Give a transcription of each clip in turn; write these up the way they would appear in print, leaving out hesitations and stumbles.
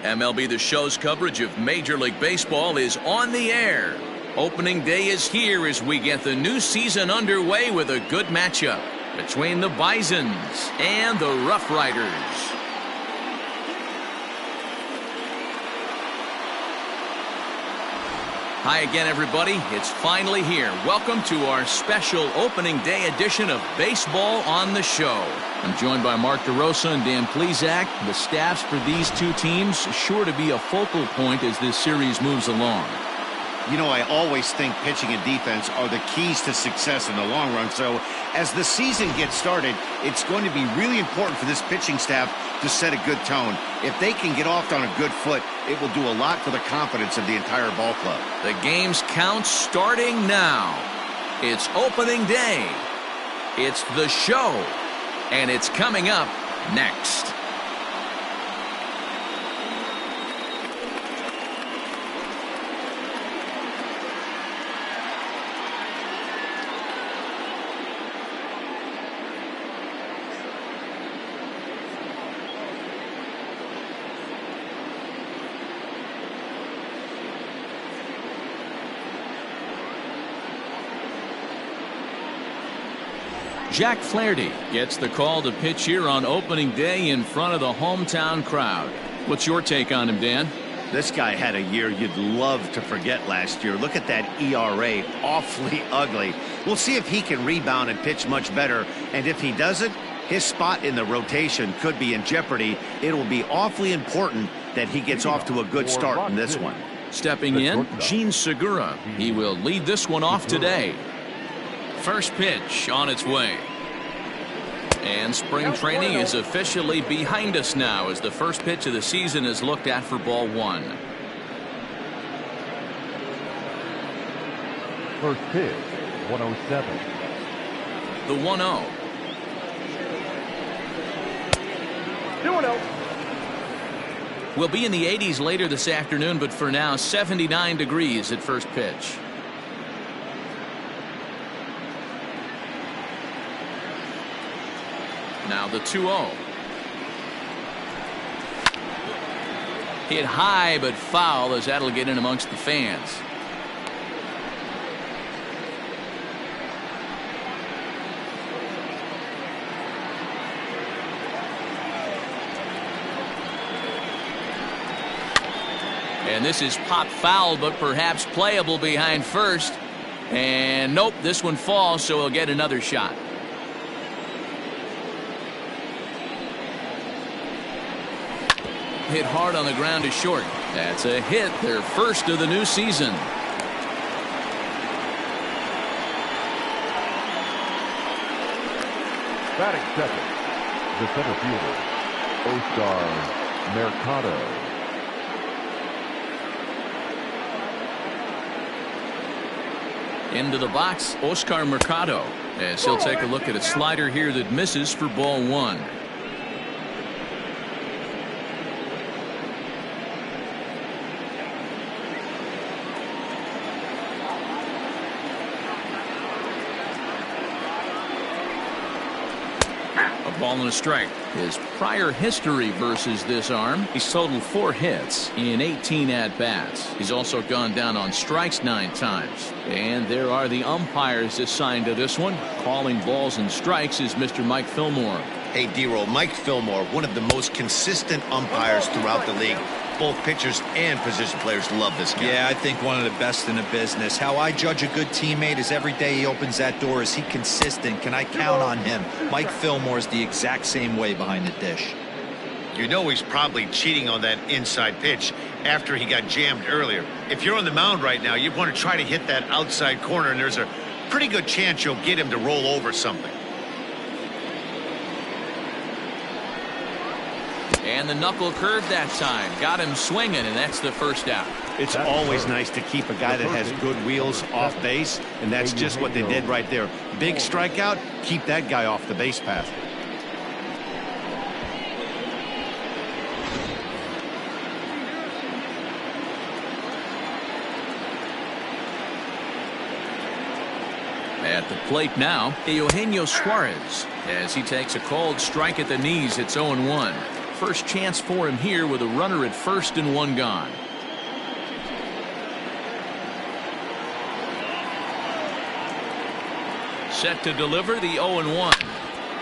MLB The Show's coverage of Major League Baseball is on the air. Opening day is here as we get the new season underway with a good matchup between the Bisons and the Roughriders. Hi again, everybody. It's finally here. Welcome to our special opening day edition of Baseball on the Show. I'm joined by Mark DeRosa and Dan Plesac. The staffs for these two teams sure to be a focal point as this series moves along. You know, I always think pitching and defense are the keys to success in the long run. So as the season gets started, it's going to be really important for this pitching staff to set a good tone. If they can get off on a good foot, it will do a lot for the confidence of the entire ball club. The game's count starting now. It's opening day. It's the show. And it's coming up next. Jack Flaherty gets the call to pitch here on opening day in front of the hometown crowd. What's your take on him, Dan? This guy had a year you'd love to forget last year. Look at that ERA, awfully ugly. We'll see if he can rebound and pitch much better. And if he doesn't, his spot in the rotation could be in jeopardy. It will be awfully important that he gets off to a good start in this one. Stepping in, Gene Segura. He will lead this one off today. First pitch on its way. And spring training is officially behind us now as the first pitch of the season is looked at for ball one. First pitch, 107. The 1-0. 2-0. We'll be in the 80s later this afternoon, but for now, 79 degrees at first pitch. Now the 2-0. Hit high but foul as that'll get in amongst the fans. And this is pop foul, but perhaps playable behind first. And nope, this one falls, so he'll get another shot. Hit hard on the ground to short. That's a hit, their first of the new season. Batting second, the center fielder, Oscar Mercado. Into the box, Oscar Mercado, as he'll take a look at a slider here that misses for ball one. Ball and a strike. His prior history versus this arm, he's totaled 4 hits in 18 at-bats. He's also gone down on strikes 9 times. And there are the umpires assigned to this one. Calling balls and strikes is Mr. Mike Fillmore. Hey, D-Roll, Mike Fillmore, one of the most consistent umpires throughout the league. Both pitchers and position players love this guy. Yeah, I think one of the best in the business. How I judge a good teammate is every day he opens that door. Is he consistent? Can I count on him? Mike Fillmore is the exact same way behind the dish. You know he's probably cheating on that inside pitch after he got jammed earlier. If you're on the mound right now, you want to try to hit that outside corner, and there's a pretty good chance you'll get him to roll over something. And the knuckle curve that time. Got him swinging, and that's the first out. It's always nice to keep a guy that has good wheels off base, and that's just what they did right there. Big strikeout, keep that guy off the base path. At the plate now, Eugenio Suarez, as he takes a called strike at the knees. It's 0-1. First chance for him here with a runner at first and one gone. Set to deliver the 0-1.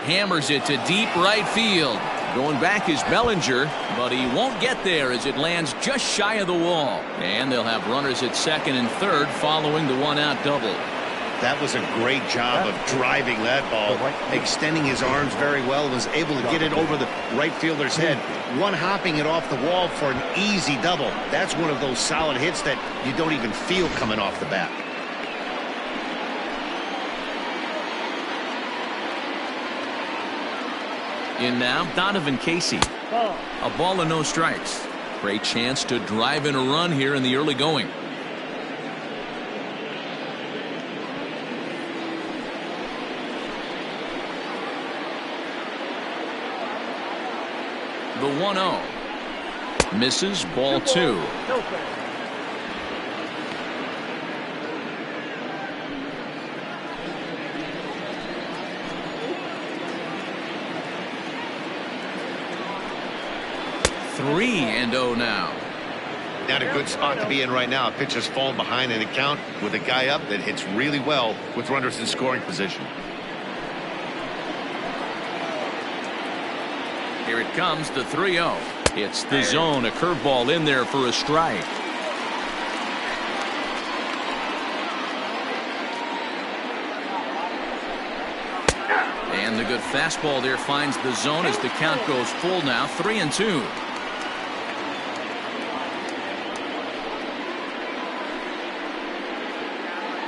Hammers it to deep right field. Going back is Bellinger, but he won't get there as it lands just shy of the wall. And they'll have runners at second and third following the one-out double. That was a great job of driving that ball, extending his arms very well, was able to get it over the right fielder's head, one-hopping it off the wall for an easy double. That's one of those solid hits that you don't even feel coming off the bat. In now, Donovan Casey. A ball and no strikes. Great chance to drive in a run here in the early going. The 1-0. Misses, ball two. Three and 0 now. Not a good spot to be in right now. A pitcher's falling behind in the count with a guy up that hits really well with runners in scoring position. Here it comes, the 3-0. It's the zone, a curveball in there for a strike. And the good fastball there finds the zone as the count goes full now, 3-2.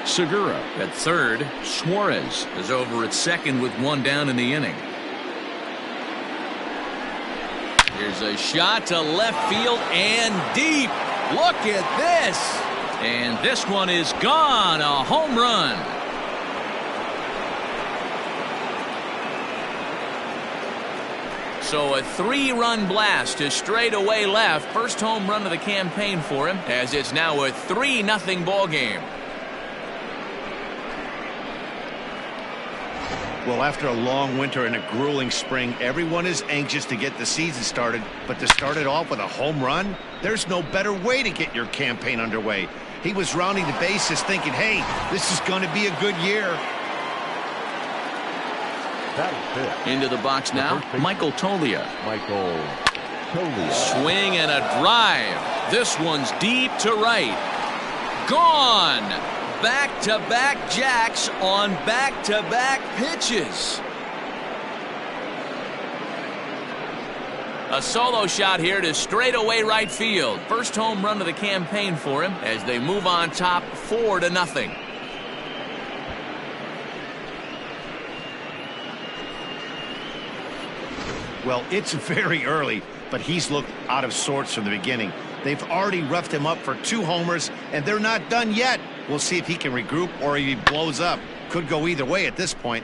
Segura at third. Suarez is over at second with one down in the inning. Here's a shot to left field and deep. Look at this. And this one is gone. A home run. So a 3-run blast to straightaway left. First home run of the campaign for him, as it's now a 3-0 ball game. Well, after a long winter and a grueling spring, everyone is anxious to get the season started. But to start it off with a home run, there's no better way to get your campaign underway. He was rounding the bases thinking, hey, this is going to be a good year. Into the box now, Michael Toglia. Swing and a drive. This one's deep to right. Gone. Back-to-back jacks on back-to-back pitches. A solo shot here to straightaway right field. First home run of the campaign for him as they move on top 4-0. Well, it's very early, but he's looked out of sorts from the beginning. They've already roughed him up for 2 homers, and they're not done yet. We'll see if he can regroup or if he blows up. Could go either way at this point.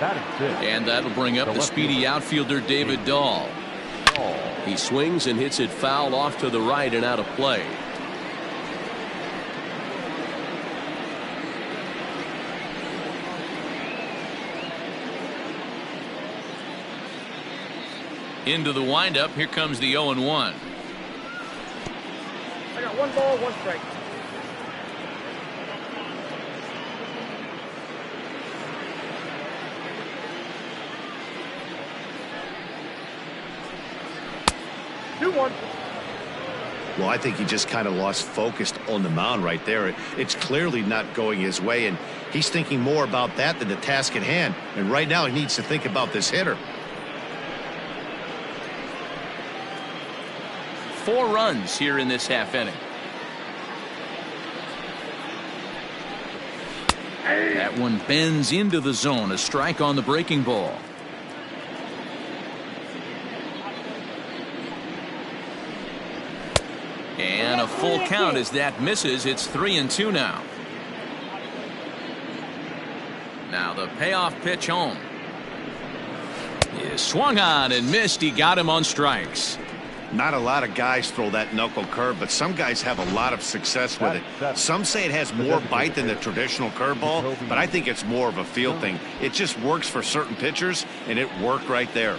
And that'll bring up the speedy outfielder David Dahl. He swings and hits it foul off to the right and out of play. Into the windup, here comes the 0-1. I got 1 ball, 1 strike. Well, I think he just kind of lost focus on the mound right there. It's clearly not going his way, and he's thinking more about that than the task at hand. And right now he needs to think about this hitter. 4 runs here in this half inning. That one bends into the zone. A strike on the breaking ball. And a full count as that misses. It's 3-2 now. Now the payoff pitch home. He swung on and missed. He got him on strikes. Not a lot of guys throw that knuckle curve, but some guys have a lot of success with it. Some say it has more bite than the traditional curveball, but I think it's more of a feel thing. It just works for certain pitchers, and it worked right there.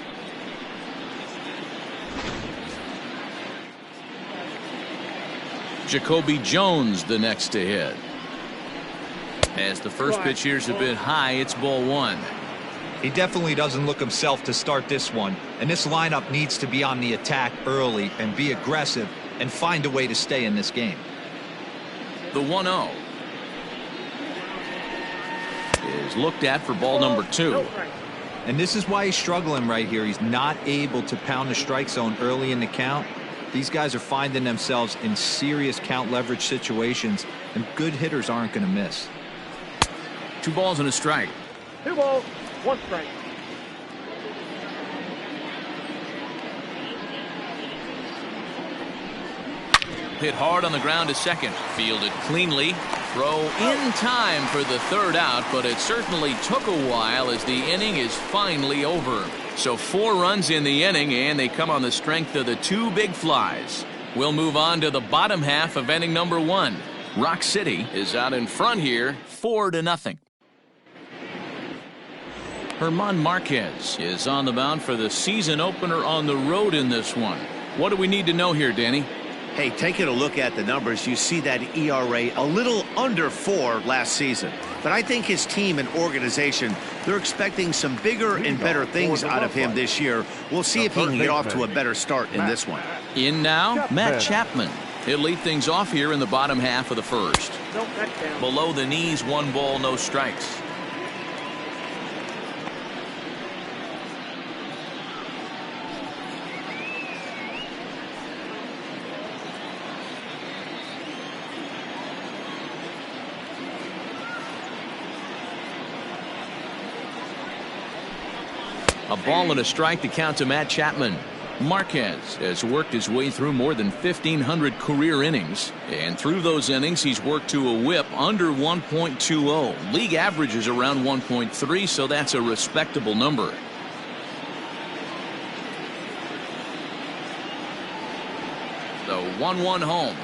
Jacoby Jones the next to hit. As the first pitch here's a bit high, it's ball one. He definitely doesn't look himself to start this one, and this lineup needs to be on the attack early and be aggressive and find a way to stay in this game. The 1-0 is looked at for ball number 2. And this is why he's struggling right here. He's not able to pound the strike zone early in the count. These guys are finding themselves in serious count leverage situations, and good hitters aren't going to miss. 2 balls and a strike. 2 balls, 1 strike. Hit hard on the ground to second. Fielded cleanly. Throw in time for the 3rd out, but it certainly took a while as the inning is finally over. So 4 runs in the inning, and they come on the strength of the 2 big flies. We'll move on to the bottom half of inning number 1. Rock City is out in front here, 4-0. German Marquez is on the mound for the season opener on the road in this one. What do we need to know here, Danny? Hey, taking a look at the numbers, you see that ERA a little under 4 last season. But I think his team and organization, they're expecting some bigger and better things out of him this year. We'll see if he can get off to a better start in this one. In now, Matt Chapman. He'll lead things off here in the bottom half of the 1st. Below the knees, 1 ball, no strikes. A ball and a strike to count to Matt Chapman. Marquez has worked his way through more than 1,500 career innings, and through those innings he's worked to a whip under 1.20. League average is around 1.3, so that's a respectable number. The 1-1 home.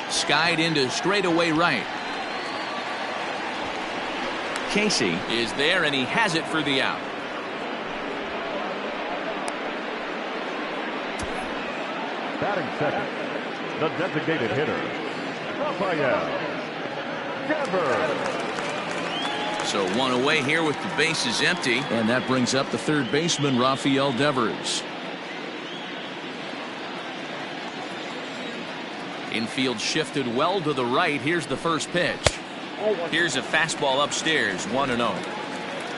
Skied into straightaway right. Casey is there, and he has it for the out. Batting second, the designated hitter, Rrpl. So 1 away here with the bases empty, and that brings up the 3rd baseman, Rafael Devers. Infield shifted well to the right. Here's the first pitch. Here's a fastball upstairs, 1-0.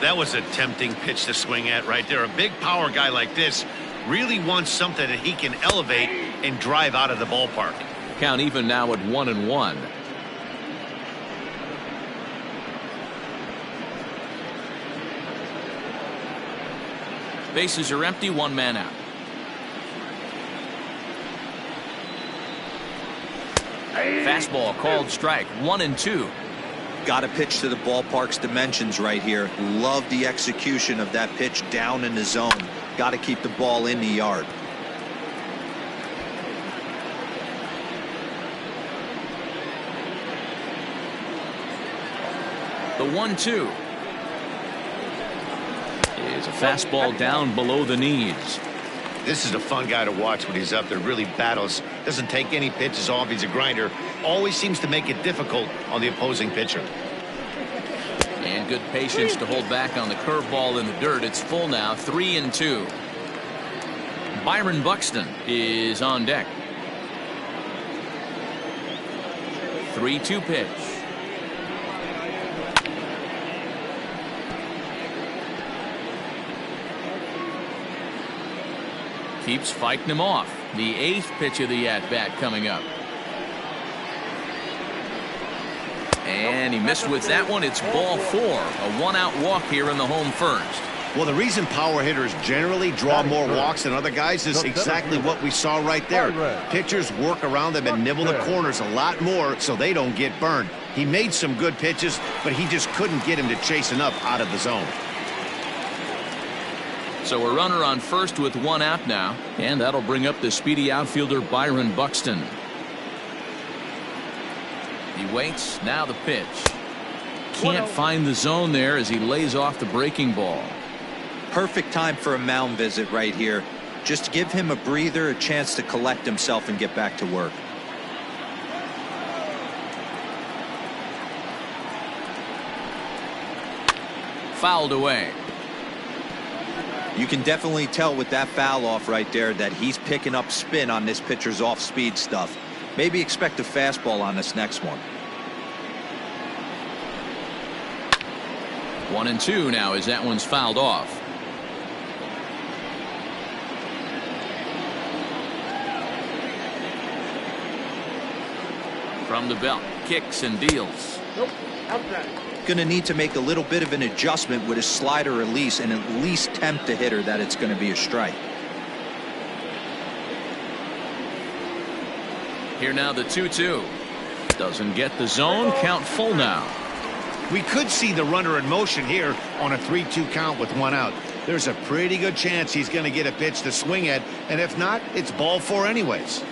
That was a tempting pitch to swing at right there. A big power guy like this really wants something that he can elevate and drive out of the ballpark. Count even now at 1-1. Bases are empty, 1 man out. Fastball called strike, 1-2. Got to pitch to the ballpark's dimensions right here. Love the execution of that pitch down in the zone. Got to keep the ball in the yard. The 1-2 is a fastball down below the knees. This is a fun guy to watch when he's up there. Really battles. Doesn't take any pitches off. He's a grinder. Always seems to make it difficult on the opposing pitcher. And good patience to hold back on the curveball in the dirt. It's full now, 3-2. Byron Buxton is on deck. 3-2 pitch. Keeps fighting him off. The 8th pitch of the at-bat coming up. And he missed with that one. It's ball 4. A one-out walk here in the home first. Well, the reason power hitters generally draw more walks than other guys is exactly what we saw right there. Pitchers work around them and nibble the corners a lot more so they don't get burned. He made some good pitches, but he just couldn't get him to chase enough out of the zone. So a runner on first with one out now, and that'll bring up the speedy outfielder Byron Buxton. He waits. Now the pitch. Can't find the zone there as he lays off the breaking ball. Perfect time for a mound visit right here. Just give him a breather, a chance to collect himself and get back to work. Fouled away. You can definitely tell with that foul off right there that he's picking up spin on this pitcher's off-speed stuff. Maybe expect a fastball on this next one. 1-2 now as that one's fouled off. From the belt, kicks and deals. Nope, outside. Going to need to make a little bit of an adjustment with his slider release and at least tempt the hitter that it's going to be a strike. Here now the 2-2. Doesn't get the zone. Count full now. We could see the runner in motion here on a 3-2 count with one out. There's a pretty good chance he's going to get a pitch to swing at, and if not, it's ball 4 anyways.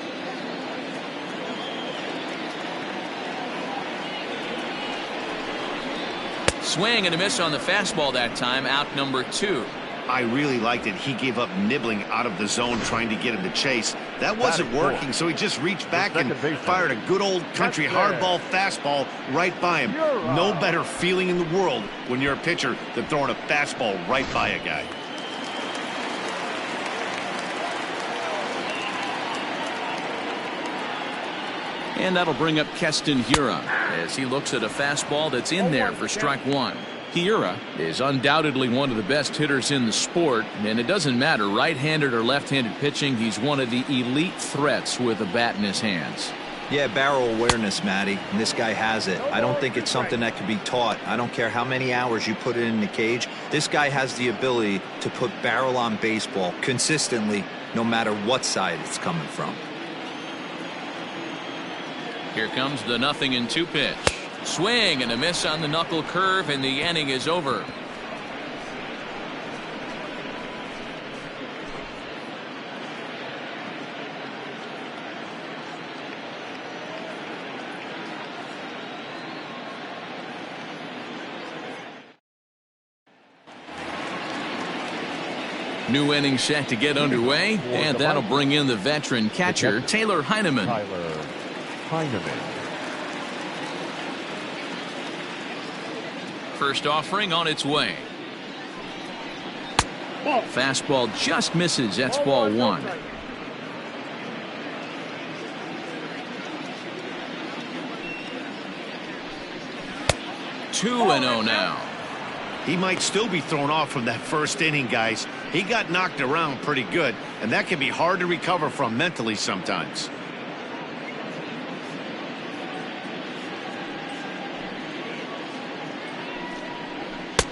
Swing and a miss on the fastball that time. Out number 2. I really liked it. He gave up nibbling out of the zone trying to get him to chase. That wasn't working, so he just reached back and fired a good old country hardball fastball right by him. No better feeling in the world when you're a pitcher than throwing a fastball right by a guy. And that'll bring up Keston Hiura as he looks at a fastball that's in there for strike 1. Hiura is undoubtedly one of the best hitters in the sport, and it doesn't matter right-handed or left-handed pitching. He's one of the elite threats with a bat in his hands. Yeah, barrel awareness, Matty, and this guy has it. I don't think it's something that can be taught. I don't care how many hours you put it in the cage. This guy has the ability to put barrel on baseball consistently, no matter what side it's coming from. Here comes the 0-2 pitch. Swing and a miss on the knuckle curve, and the inning is over. New inning set to get underway, and that'll bring in the veteran catcher, Taylor Heineman. First offering on its way. Fastball just misses. That's ball 1. Two 2-0 now. He might still be thrown off from that first inning, guys. He got knocked around pretty good, and that can be hard to recover from mentally sometimes.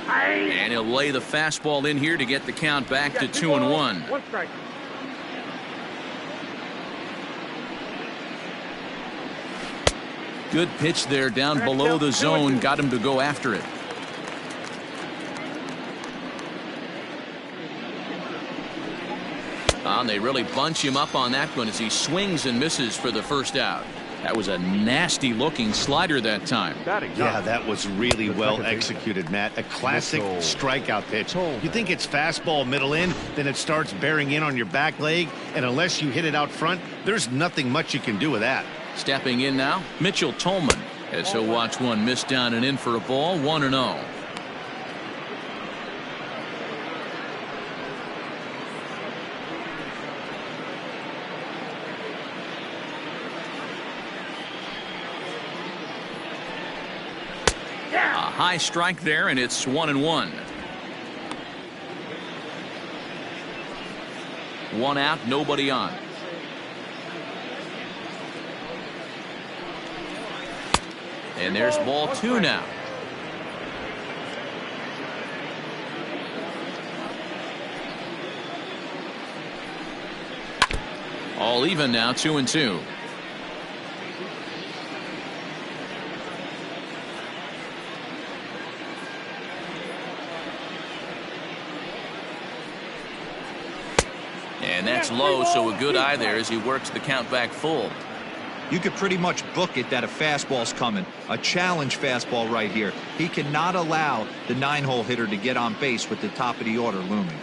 And he'll lay the fastball in here to get the count back to 2-1. One strike. Good pitch there down below the zone. Got him to go after it. And they really bunch him up on that one as he swings and misses for the first out. That was a nasty looking slider that time. Yeah, that was really well executed, Matt. A classic strikeout pitch. You think it's fastball middle in, then it starts bearing in on your back leg, and unless you hit it out front, there's nothing much you can do with that. Stepping in now, Mitchell Tolman, as he'll watch one miss down and in for a ball. 1-0. A high strike there, and it's 1-1. One out, nobody on. And there's ball 2 now. All even now, 2-2. And that's low, so a good eye there as he works the count back full. You could pretty much book it that a fastball's coming. A challenge fastball right here. He cannot allow the 9-hole hitter to get on base with the top of the order looming.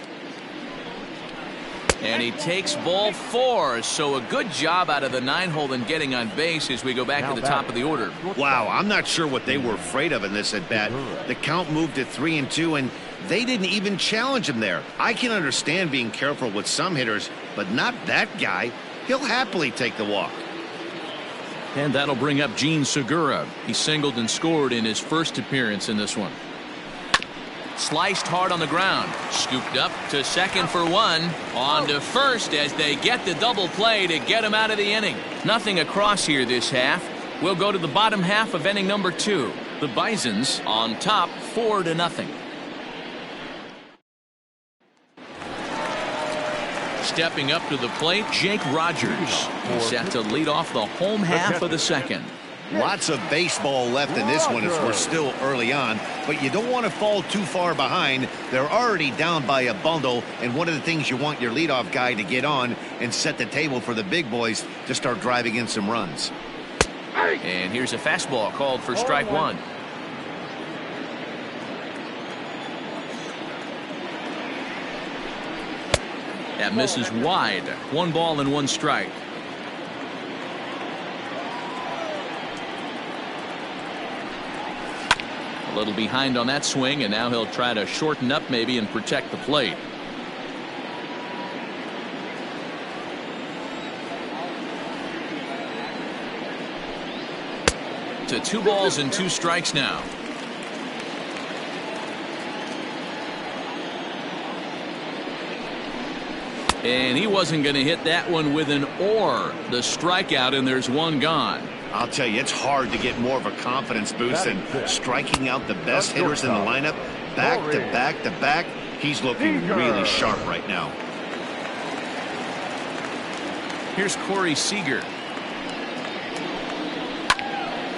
And he takes ball 4, so a good job out of the 9-hole and getting on base as we go back to the top of the order. Wow, I'm not sure what they were afraid of in this at bat. The count moved to 3-2, and they didn't even challenge him there. I can understand being careful with some hitters, but not that guy. He'll happily take the walk. And that'll bring up Gene Segura. He singled and scored in his first appearance in this one. Sliced hard on the ground. Scooped up to second for 1. On to first as they get the double play to get him out of the inning. Nothing across here this half. We'll go to the bottom half of inning number 2. The Bisons on top 4-0. Stepping up to the plate, Jake Rogers. He's set to lead off the home half of the second. Lots of baseball left in this one as we're still early on, but you don't want to fall too far behind. They're already down by a bundle, and one of the things you want your leadoff guy to get on and set the table for the big boys to start driving in some runs. And here's a fastball called for strike 1. That misses wide. 1 ball and 1 strike. A little behind on that swing, and now he'll try to shorten up maybe and protect the plate. To 2 balls and 2 strikes now. And he wasn't going to hit that one with an or. The strikeout, and there's 1 gone. I'll tell you, it's hard to get more of a confidence boost than striking out the best hitters in the lineup back to back to back. He's looking really sharp right now. Here's Corey Seager.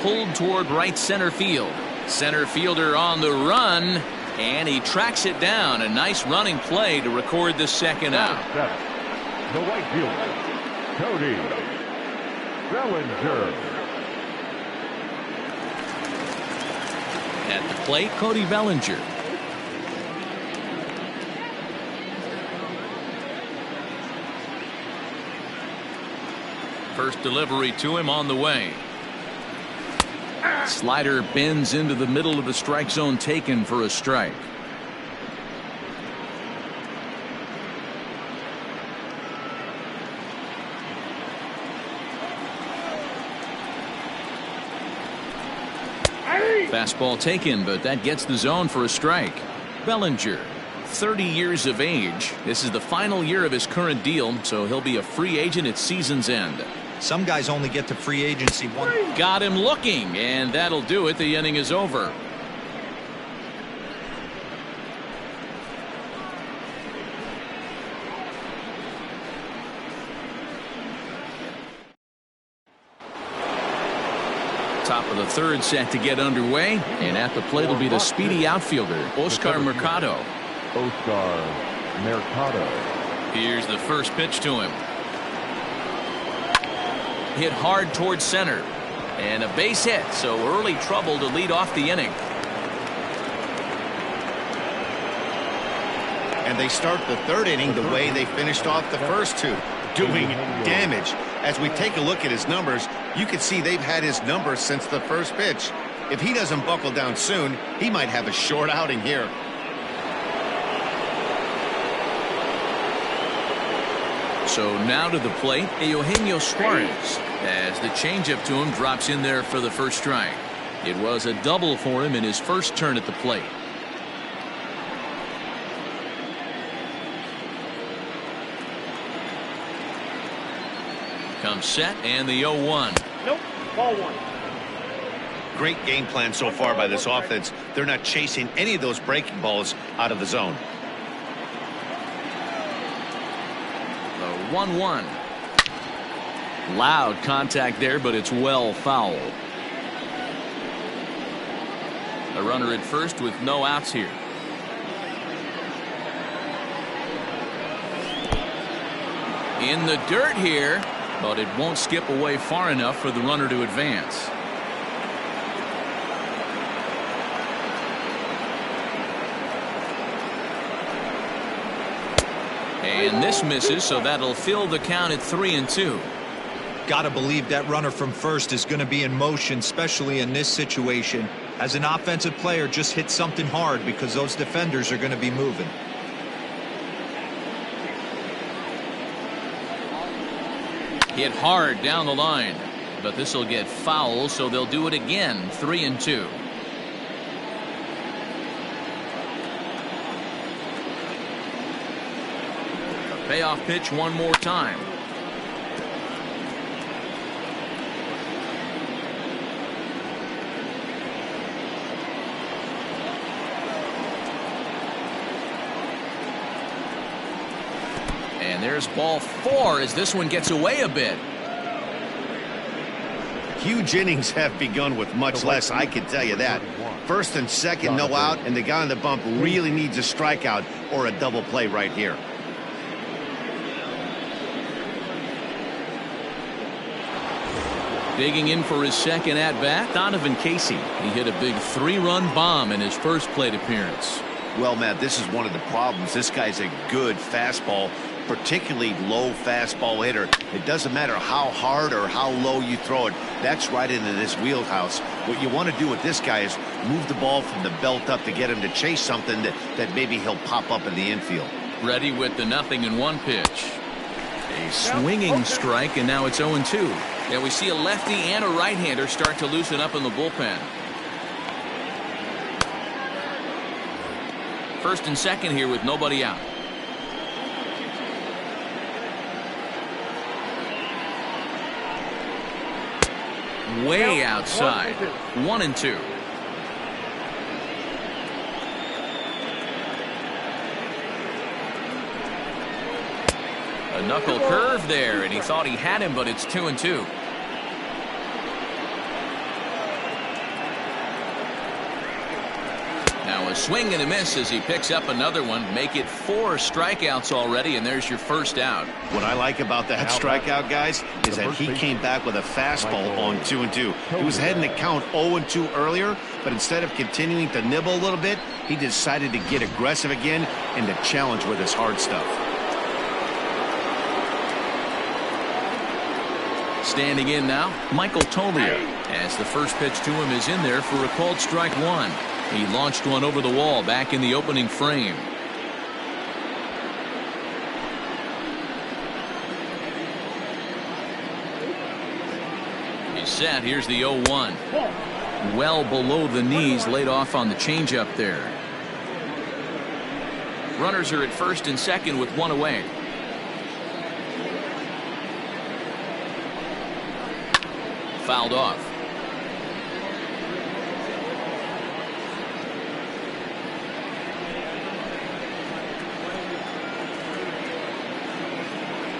Pulled toward right center field. Center fielder on the run, and he tracks it down. A nice running play to record the second out. The right fielder, Cody Bellinger. At the plate, Cody Bellinger. First delivery to him on the way. Slider bends into the middle of the strike zone, taken for a strike. Fastball taken, but that gets the zone for a strike. Bellinger, 30 years of age. This is the final year of his current deal, so he'll be a free agent at season's end. Some guys only get to free agency one. Got him looking, and that'll do it. The inning is over. Top of the third set to get underway, and at the plate will be the speedy outfielder, Oscar Mercado. Oscar Mercado. Here's the first pitch to him. Hit hard towards center, and a base hit, so early trouble to lead off the inning. And they start the third inning the way they finished off the first 2, doing damage. As we take a look at his numbers, you can see they've had his numbers since the first pitch. If he doesn't buckle down soon, he might have a short outing here. So now to the plate, Eugenio Suarez, as the changeup to him drops in there for the first strike. It was a double for him in his first turn at the plate. Comes set, and the 0-1. Nope, ball 1. Great game plan so far by this offense. They're not chasing any of those breaking balls out of the zone. The 1-1. Loud contact there, but it's well foul. A runner at first with no outs here. In the dirt here, but it won't skip away far enough for the runner to advance. And this misses, so that'll fill the count at 3-2. Gotta believe that runner from first is going to be in motion, especially in this situation. As an offensive player, just hit something hard because those defenders are going to be moving. Hit hard down the line, but this will get foul, so they'll do it again. 3-2. A payoff pitch one more time. And there's ball 4 as this one gets away a bit. Huge innings have begun with much less, I can tell you that. First and second, no out, and the guy on the bump really needs a strikeout or a double play right here. Digging in for his second at-bat, Donovan Casey. He hit a big 3-run bomb in his first plate appearance. Well, Matt, this is one of the problems. This guy's a good fastball, particularly low fastball hitter. It doesn't matter how hard or how low you throw it. That's right into this wheelhouse. What you want to do with this guy is move the ball from the belt up to get him to chase something that maybe he'll pop up in the infield. Ready with the 0-1 pitch. A swinging strike, and now it's 0-2. And we see a lefty and a right-hander start to loosen up in the bullpen. First and second here with nobody out. Way outside. 1-2. A knuckle curve there, and he thought he had him, but it's 2-2. Now a swing and a miss as he picks up another one. Make it 4 strikeouts already, and there's your first out. What I like about that strikeout, guys, is that he came back with a fastball on 2-2. He was heading to count 0-2 earlier, but instead of continuing to nibble a little bit, he decided to get aggressive again and to challenge with his hard stuff. Standing in now, Michael Toglia, as the first pitch to him is in there for a called strike 1. He launched one over the wall back in the opening frame. He's set. Here's the 0-1. Well below the knees, laid off on the changeup there. Runners are at first and second with 1 away. Fouled off.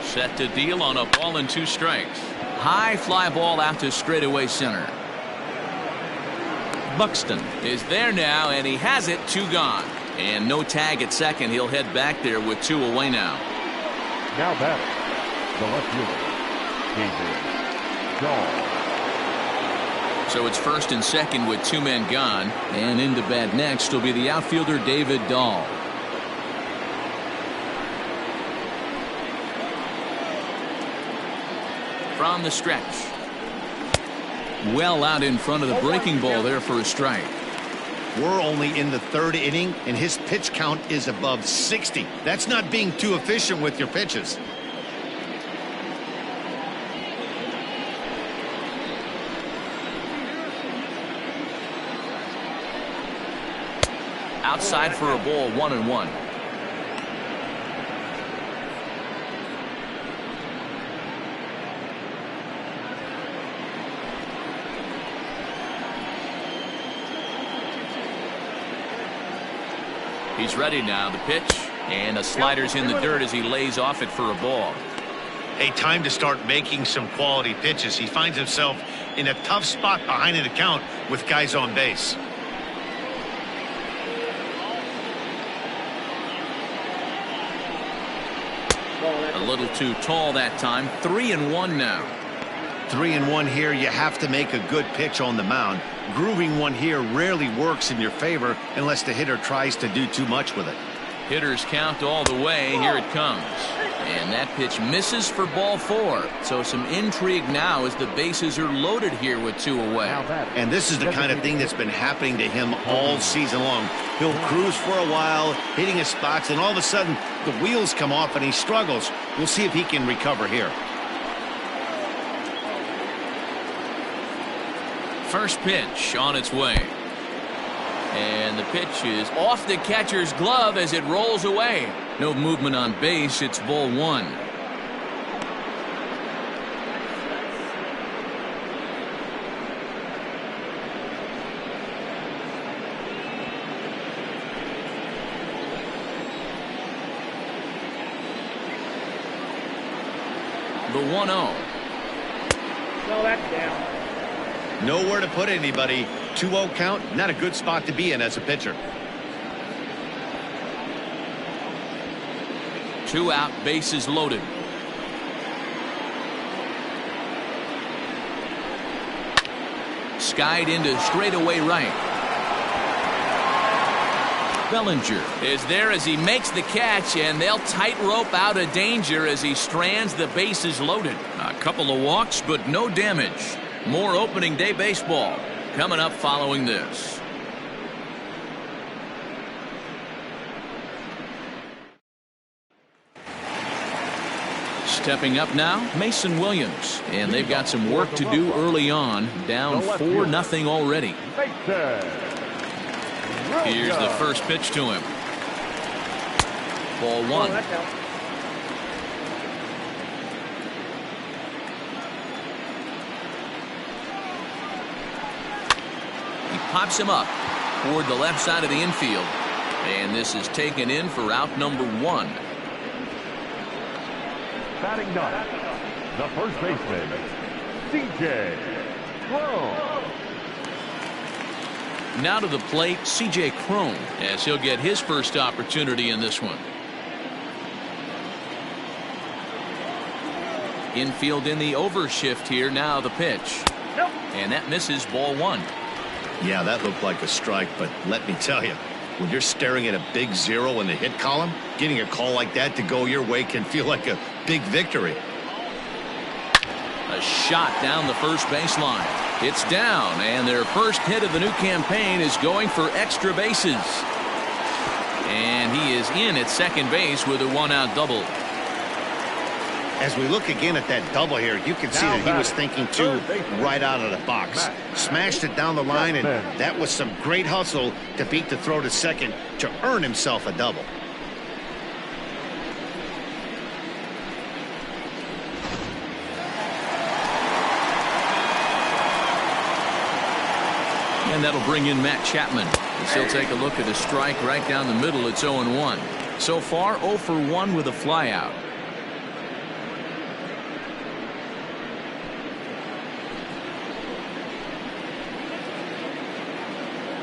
Set to deal on a ball and 2 strikes. High fly ball out to straightaway center. Buxton is there now, and he has it. 2 gone. And no tag at second. He'll head back there with 2 away now. Now batting, the left fielder, David Dahl. So it's first and second with 2 men gone, and into bat next will be the outfielder David Dahl. From the stretch. Well out in front of the breaking ball there for a strike. We're only in the 3rd inning, and his pitch count is above 60. That's not being too efficient with your pitches. Outside for a ball, 1-1. He's ready now. The pitch. And a slider's in the dirt as he lays off it for a ball. Hey, time to start making some quality pitches. He finds himself in a tough spot behind an account with guys on base. A little too tall that time. 3-1 now. 3-1 here. You have to make a good pitch on the mound. Grooving one here rarely works in your favor unless the hitter tries to do too much with it. Hitters count all the way. Here it comes. And that pitch misses for ball 4. So some intrigue now as the bases are loaded here with 2 away. And this is the kind of thing that's been happening to him all season long. He'll cruise for a while, hitting his spots, and all of a sudden the wheels come off and he struggles. We'll see if he can recover here. First pitch on its way. And the pitch is off the catcher's glove as it rolls away. No movement on base. It's ball 1. The 1-0. No, that's down. Nowhere to put anybody. 2-0 count, not a good spot to be in as a pitcher. 2 out, bases loaded. Skied into straightaway right. Bellinger is there as he makes the catch, and they'll tightrope out of danger as he strands the bases loaded. A couple of walks, but no damage. More opening day baseball coming up following this. Stepping up now, Mason Williams. And they've got some work to do early on. Down 4-0 already. Here's the first pitch to him. Ball 1. He pops him up toward the left side of the infield. And this is taken in for out number 1. Batting ninth, the first baseman, C.J. Cron. Now to the plate, C.J. Cron, as he'll get his first opportunity in this one. Infield in the overshift here. Now the pitch. And that misses, ball 1. Yeah, that looked like a strike, but let me tell you, when you're staring at a big 0 in the hit column, getting a call like that to go your way can feel like a big victory. A shot down the first baseline. It's down, and their first hit of the new campaign is going for extra bases. And he is in at second base with a 1-out double. As we look again at that double here, you can see that he was thinking too right out of the box. Smashed it down the line, and that was some great hustle to beat the throw to second to earn himself a double. And that'll bring in Matt Chapman. He'll take a look at a strike right down the middle. It's 0-1. So far, 0 for 1 with a flyout.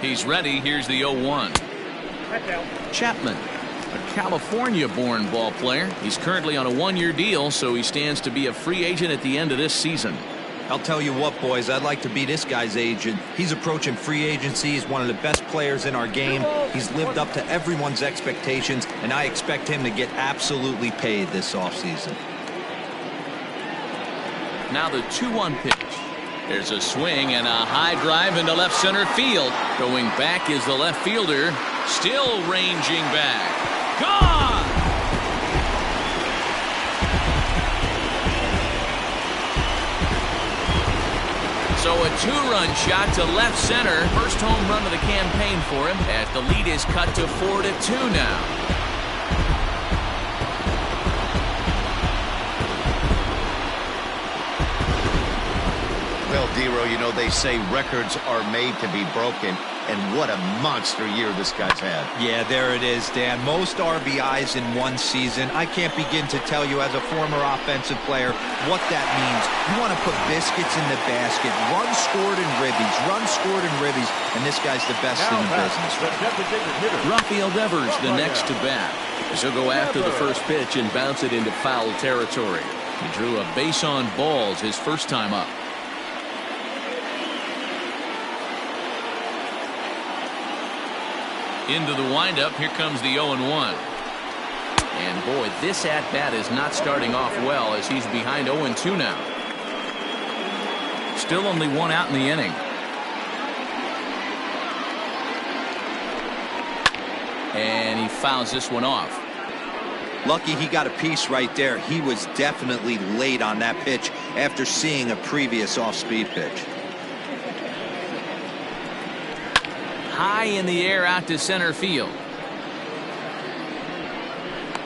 He's ready. Here's the 0-1. Chapman, a California-born ball player. He's currently on a 1-year deal, so he stands to be a free agent at the end of this season. I'll tell you what, boys, I'd like to be this guy's agent. He's approaching free agency. He's one of the best players in our game. He's lived up to everyone's expectations, and I expect him to get absolutely paid this offseason. Now the 2-1 pitch. There's a swing and a high drive into left center field. Going back is the left fielder. Still ranging back. Gone! So a 2-run shot to left center. First home run of the campaign for him as the lead is cut to 4-2 now. Well, Dero, you know, they say records are made to be broken, and what a monster year this guy's had. Yeah, there it is, Dan. Most RBIs in one season. I can't begin to tell you as a former offensive player what that means. You want to put biscuits in the basket. Runs scored in ribbies. Runs scored in ribbies. And this guy's the best in the business. Rrpl Devers the next to bat. He'll go after the first pitch and bounce it into foul territory. He drew a base on balls his first time up. Into the windup. Here comes the 0-1. And boy, this at-bat is not starting off well as he's behind 0-2 now. Still only one out in the inning. And he fouls this one off. Lucky he got a piece right there. He was definitely late on that pitch after seeing a previous off-speed pitch. High in the air out to center field.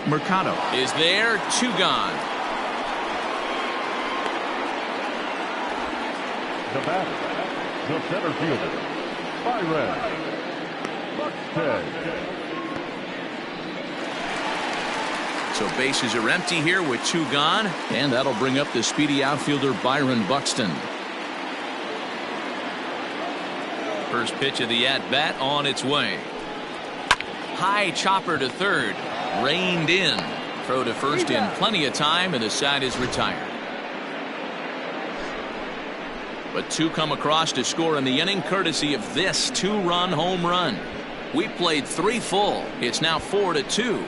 Mercado is there. 2 gone. The batter, the center fielder, Byron Buxton. So bases are empty here with 2 gone, and that'll bring up the speedy outfielder Byron Buxton. First pitch of the at-bat on its way. High chopper to third. Reined in. Throw to first in plenty of time, and the side is retired. But 2 come across to score in the inning, courtesy of this 2-run home run. We played 3 full. It's now 4-2.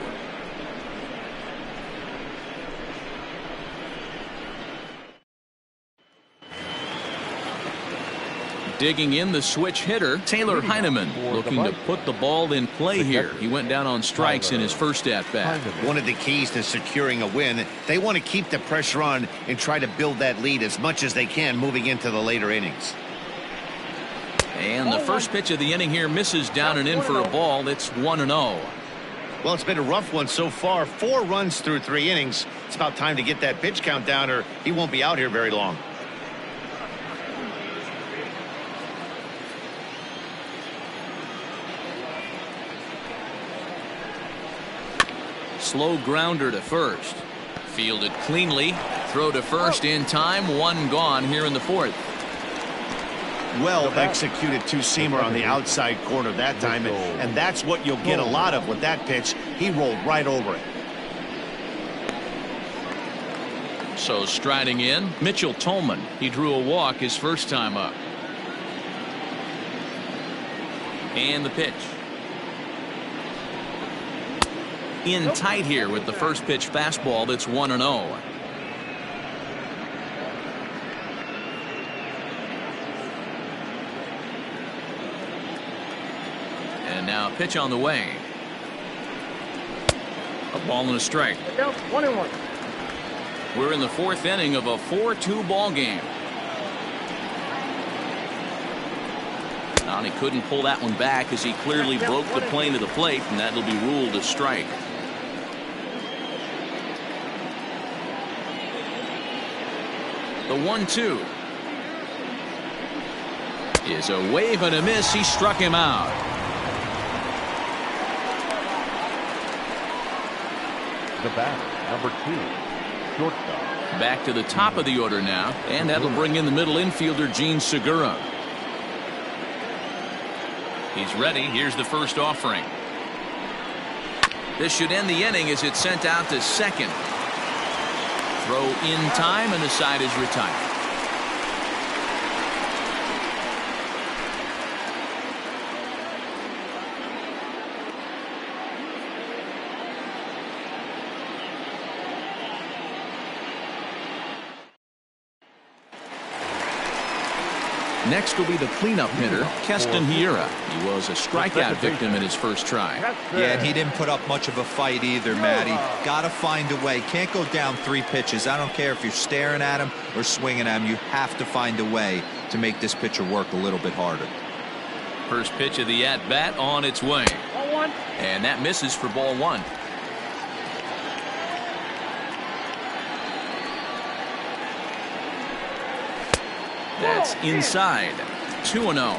Digging in the switch hitter, Taylor Heineman, looking to put the ball in play here. He went down on strikes in his first at-bat. One of the keys to securing a win, they want to keep the pressure on and try to build that lead as much as they can moving into the later innings. And the first pitch of the inning here misses down and in for a ball. It's 1-0. Well, it's been a rough one so far. 4 runs through 3 innings. It's about time to get that pitch count down, or he won't be out here very long. Slow grounder to first. Fielded cleanly. Throw to first in time. 1 gone here in the 4th. Well executed 2-seamer on the outside corner that time, and that's what you'll get a lot of with that pitch. He rolled right over it. So striding in, Mitchell Tolman. He drew a walk his first time up. And the pitch. In tight here with the first pitch fastball. That's 1-0. And now a pitch on the way. A ball and a strike. 1-1. We're in the 4th inning of a 4-2 ball game. And he couldn't pull that one back as he clearly broke the plane of the plate, and that'll be ruled a strike. The 1-2 is a wave and a miss. He struck him out. The batter, number 2, shortstop. Back to the top of the order now, and that'll bring in the middle infielder Gene Segura. He's ready. Here's the first offering. This should end the inning as it's sent out to second. Throw in time, and the side is retired. Next will be the cleanup hitter, Keston Hiura. He was a strikeout victim in his first try. Yeah, and he didn't put up much of a fight either, Matty. Got to find a way. Can't go down 3 pitches. I don't care if you're staring at him or swinging at him. You have to find a way to make this pitcher work a little bit harder. First pitch of the at-bat on its way. 1-1. And that misses for ball 1. That's inside. 2-0.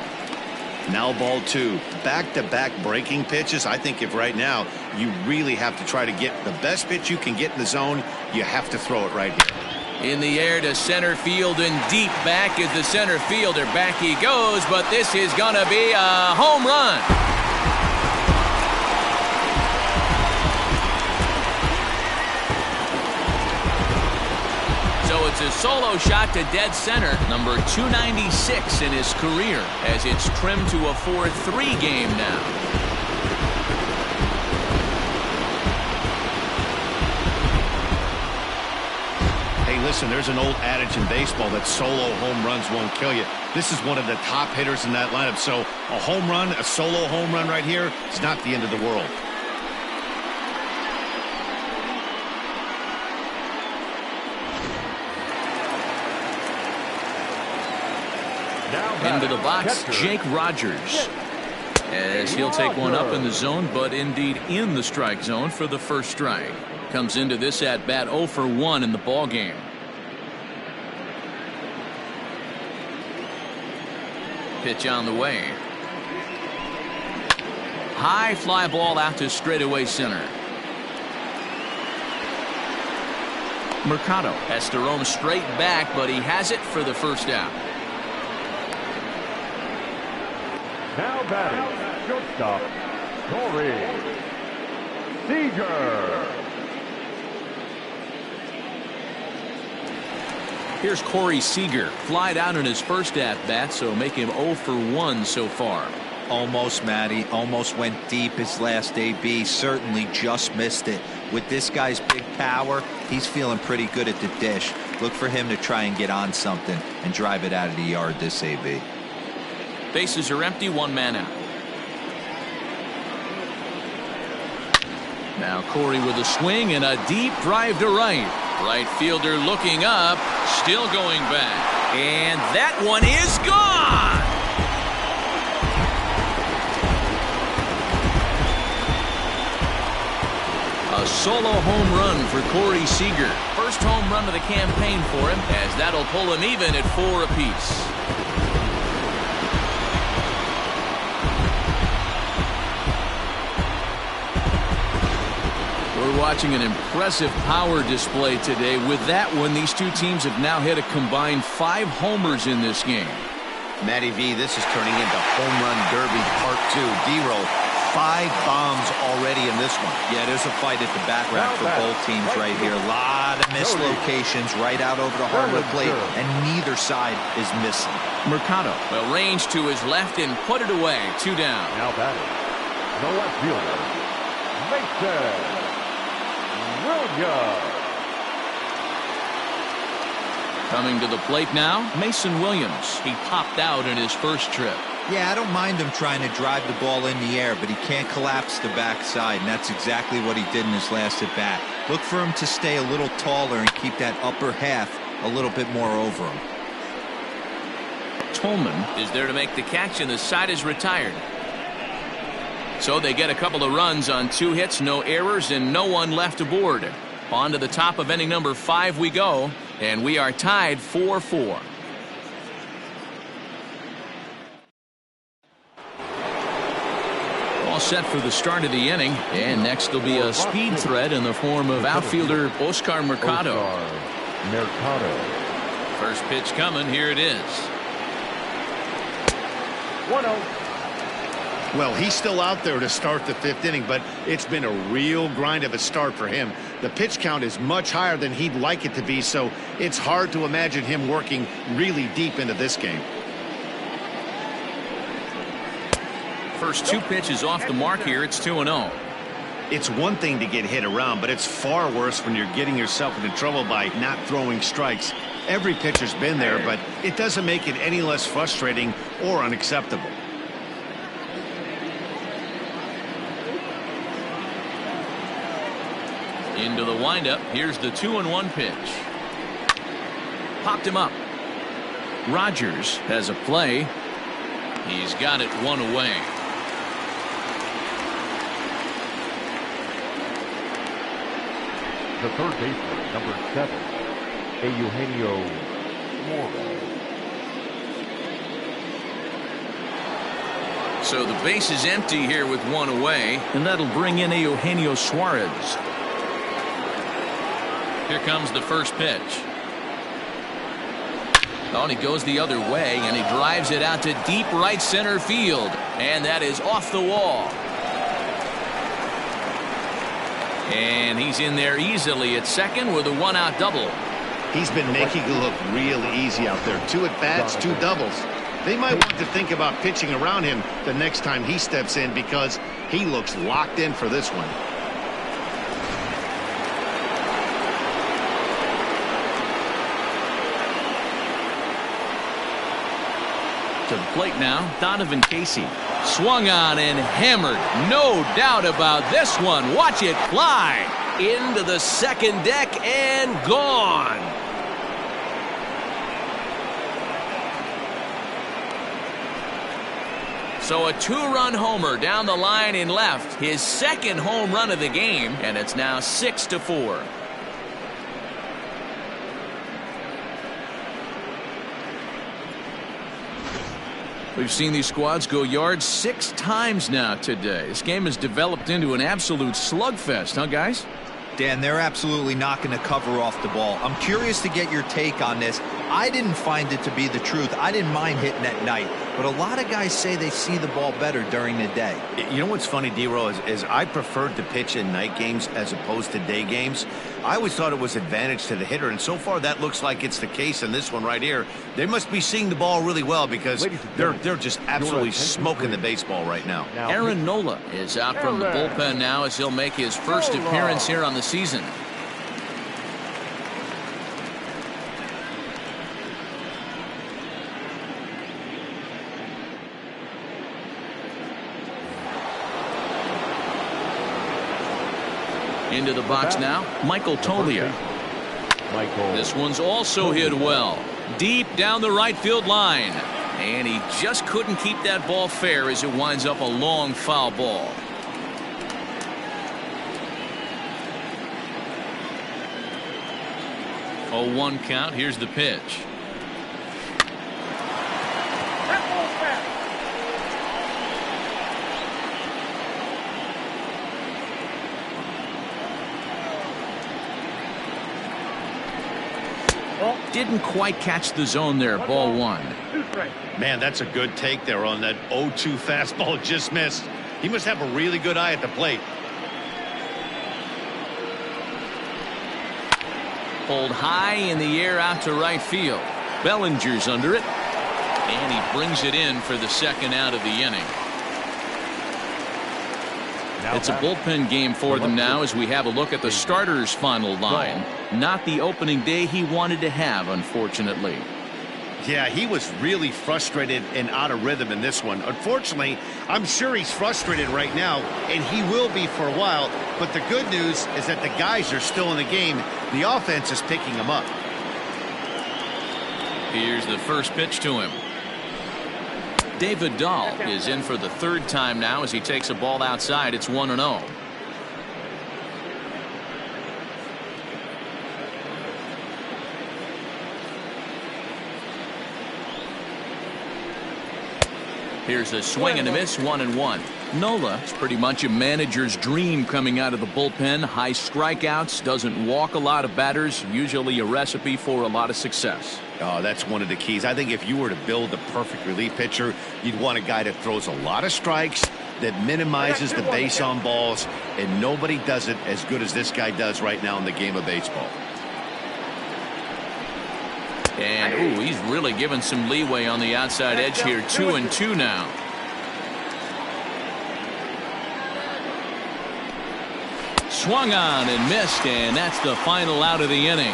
Now ball 2. Back-to-back breaking pitches. I think if right now you really have to try to get the best pitch you can get in the zone, you have to throw it right here. In the air to center field and deep back is the center fielder. Back he goes, but this is going to be a home run. So it's a solo shot to dead center, number 296 in his career, as it's trimmed to a 4-3 game now. Hey, listen, there's an old adage in baseball that solo home runs won't kill you. This is one of the top hitters in that lineup, so a home run, a solo home run right here, is not the end of the world. Into the box, Jake Rogers, as he'll take one up in the zone, but indeed in the strike zone for the first strike. Comes into this at bat 0 for 1 in the ball game. Pitch on the way. High fly ball out to straightaway center. Mercado has to roam straight back, but he has it for the first out. Now batting, shortstop, Corey Seager. Here's Corey Seager, flied out in his first at-bat, so make him 0 for 1 so far. Almost, Matty. Almost went deep his last AB. Certainly just missed it. With this guy's big power, he's feeling pretty good at the dish. Look for him to try and get on something and drive it out of the yard this AB. Bases are empty, 1 man out. Now Corey with a swing and a deep drive to right. Right fielder looking up, still going back. And that one is gone! A solo home run for Corey Seager. First home run of the campaign for him, as that'll pull him even at 4 apiece. We're watching an impressive power display today. With that one, these two teams have now hit a combined 5 homers in this game. Matty V, this is turning into home run derby part 2. D-roll, 5 bombs already in this one. Yeah, there's a fight at the bat rack for both teams right here. A lot of mislocations right out over the heart of the plate, and neither side is missing. Mercado, well, range to his left and put it away. 2 down. Now batting, the left fielder, Mason Williams. Coming to the plate now, Mason Williams. He popped out in his first trip. Yeah, I don't mind him trying to drive the ball in the air, but he can't collapse the backside, and that's exactly what he did in his last at bat. Look for him to stay a little taller and keep that upper half a little bit more over him. Tolman is there to make the catch, and the side is retired. So they get a couple of runs on 2 hits, no errors, and no one left aboard. On to the top of inning number 5 we go, and we are tied 4-4. All set for the start of the inning, and next will be a speed threat in the form of outfielder Oscar Mercado. First pitch coming, here it is. 1-0. Well, he's still out there to start the 5th inning, but it's been a real grind of a start for him. The pitch count is much higher than he'd like it to be, so it's hard to imagine him working really deep into this game. First 2 pitches off the mark here. It's 2-0. It's one thing to get hit around, but it's far worse when you're getting yourself into trouble by not throwing strikes. Every pitcher's been there, but it doesn't make it any less frustrating or unacceptable. Into the windup. Here's the 2-1 pitch. Popped him up. Rogers has a play. He's got it 1 away. The third baseman, number 7, Eugenio Morales. So the base is empty here with one away, and that'll bring in Eugenio Suarez. Here comes the first pitch. Oh, and he goes the other way, and he drives it out to deep right center field. And that is off the wall. And he's in there easily at second with a one-out double. He's been making it look real easy out there. 2 at-bats, 2 doubles. They might want to think about pitching around him the next time he steps in because he looks locked in for this one. To the plate now, Donovan Casey. Swung on and hammered. No doubt about this one. Watch it fly into the second deck and gone. So a 2-run homer down the line in left. His second home run of the game, and it's now 6-4. We've seen these squads go yards 6 times now today. This game has developed into an absolute slugfest, huh, guys? Dan, they're absolutely not going to cover off the ball. I'm curious to get your take on this. I didn't find it to be the truth. I didn't mind hitting at night, but a lot of guys say they see the ball better during the day. You know what's funny, D-Row, is I preferred to pitch in night games as opposed to day games. I always thought it was advantage to the hitter, and so far that looks like it's the case in this one right here. They must be seeing the ball really well because they're just absolutely smoking the baseball right now. Aaron Nola is out from the bullpen now as he'll make his first appearance here on the season. Into the box now, Michael Tolia. This one's also hit well. Deep down the right field line. And he just couldn't keep that ball fair as it winds up a long foul ball. Oh, 1 count. Here's the pitch. Didn't quite catch the zone there. Ball 1. Man, that's a good take there on that 0-2 fastball. Just missed. He must have a really good eye at the plate. Pulled high in the air out to right field. Bellinger's under it. And he brings it in for the second out of the inning. It's a bullpen game for them now as we have a look at the starters' final line. Not the opening day he wanted to have, unfortunately. Yeah, he was really frustrated and out of rhythm in this one. Unfortunately, I'm sure he's frustrated right now, and he will be for a while. But the good news is that the guys are still in the game. The offense is picking him up. Here's the first pitch to him. David Dahl is in for the 3rd time now as he takes a ball outside. It's 1-0. Here's a swing and a miss, 1-1. Nola is pretty much a manager's dream coming out of the bullpen. High strikeouts, doesn't walk a lot of batters, usually a recipe for a lot of success. Oh, that's one of the keys. I think if you were to build a perfect relief pitcher, you'd want a guy that throws a lot of strikes, that minimizes the base on balls, and nobody does it as good as this guy does right now in the game of baseball. And, ooh, he's really given some leeway on the outside edge here. 2-2 now. Swung on and missed, and that's the final out of the inning.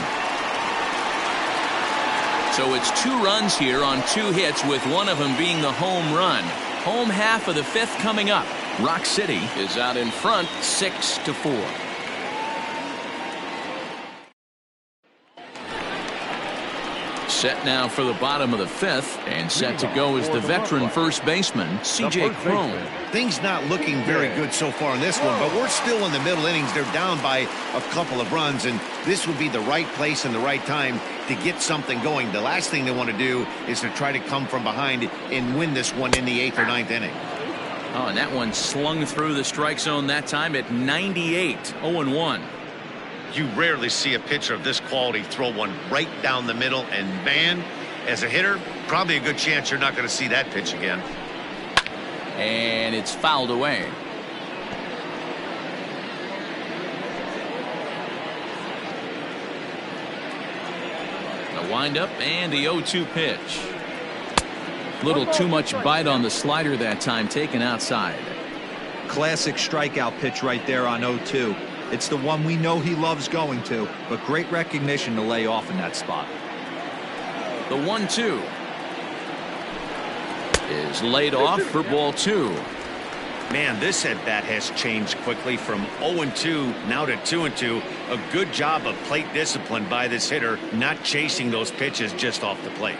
So it's 2 runs here on 2 hits, with one of them being the home run. Home half of the 5th coming up. Rock City is out in front, 6-4. Set now for the bottom of the 5th, and set to go is the veteran first baseman, C.J. Cron. Things not looking very good so far in this one, but we're still in the middle innings. They're down by a couple of runs, and this would be the right place and the right time to get something going. The last thing they want to do is to try to come from behind and win this one in the 8th or 9th inning. Oh, and that one slung through the strike zone that time at 98. 0-1. You rarely see a pitcher of this quality throw one right down the middle, and man, as a hitter, probably a good chance you're not going to see that pitch again. And it's fouled away. The windup and the 0-2 pitch. Little too much bite on the slider that time, taken outside. Classic strikeout pitch right there on 0-2. It's the one we know he loves going to, but great recognition to lay off in that spot. The 1-2 is laid off for ball 2. Man, this at bat has changed quickly from 0-2 now to 2-2. A good job of plate discipline by this hitter, not chasing those pitches just off the plate.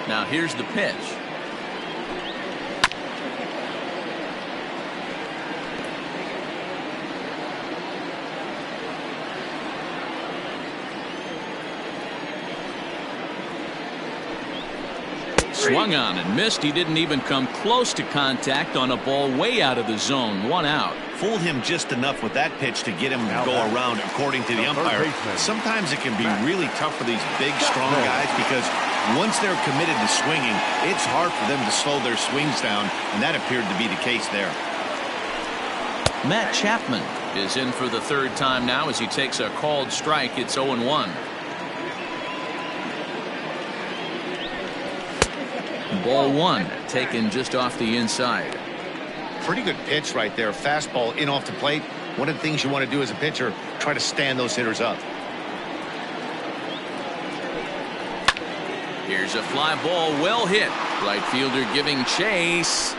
Now here's the pitch. Swung on and missed. He didn't even come close to contact on a ball way out of the zone. 1 out. Fooled him just enough with that pitch to get him to go around, according to the umpire. Sometimes it can be really tough for these big, strong guys because once they're committed to swinging, it's hard for them to slow their swings down, and that appeared to be the case there. Matt Chapman is in for the 3rd time now as he takes a called strike. It's 0-1. Ball 1 taken just off the inside. Pretty good pitch right there. Fastball in off the plate. One of the things you want to do as a pitcher, try to stand those hitters up. Here's a fly ball, well hit. Right fielder giving chase.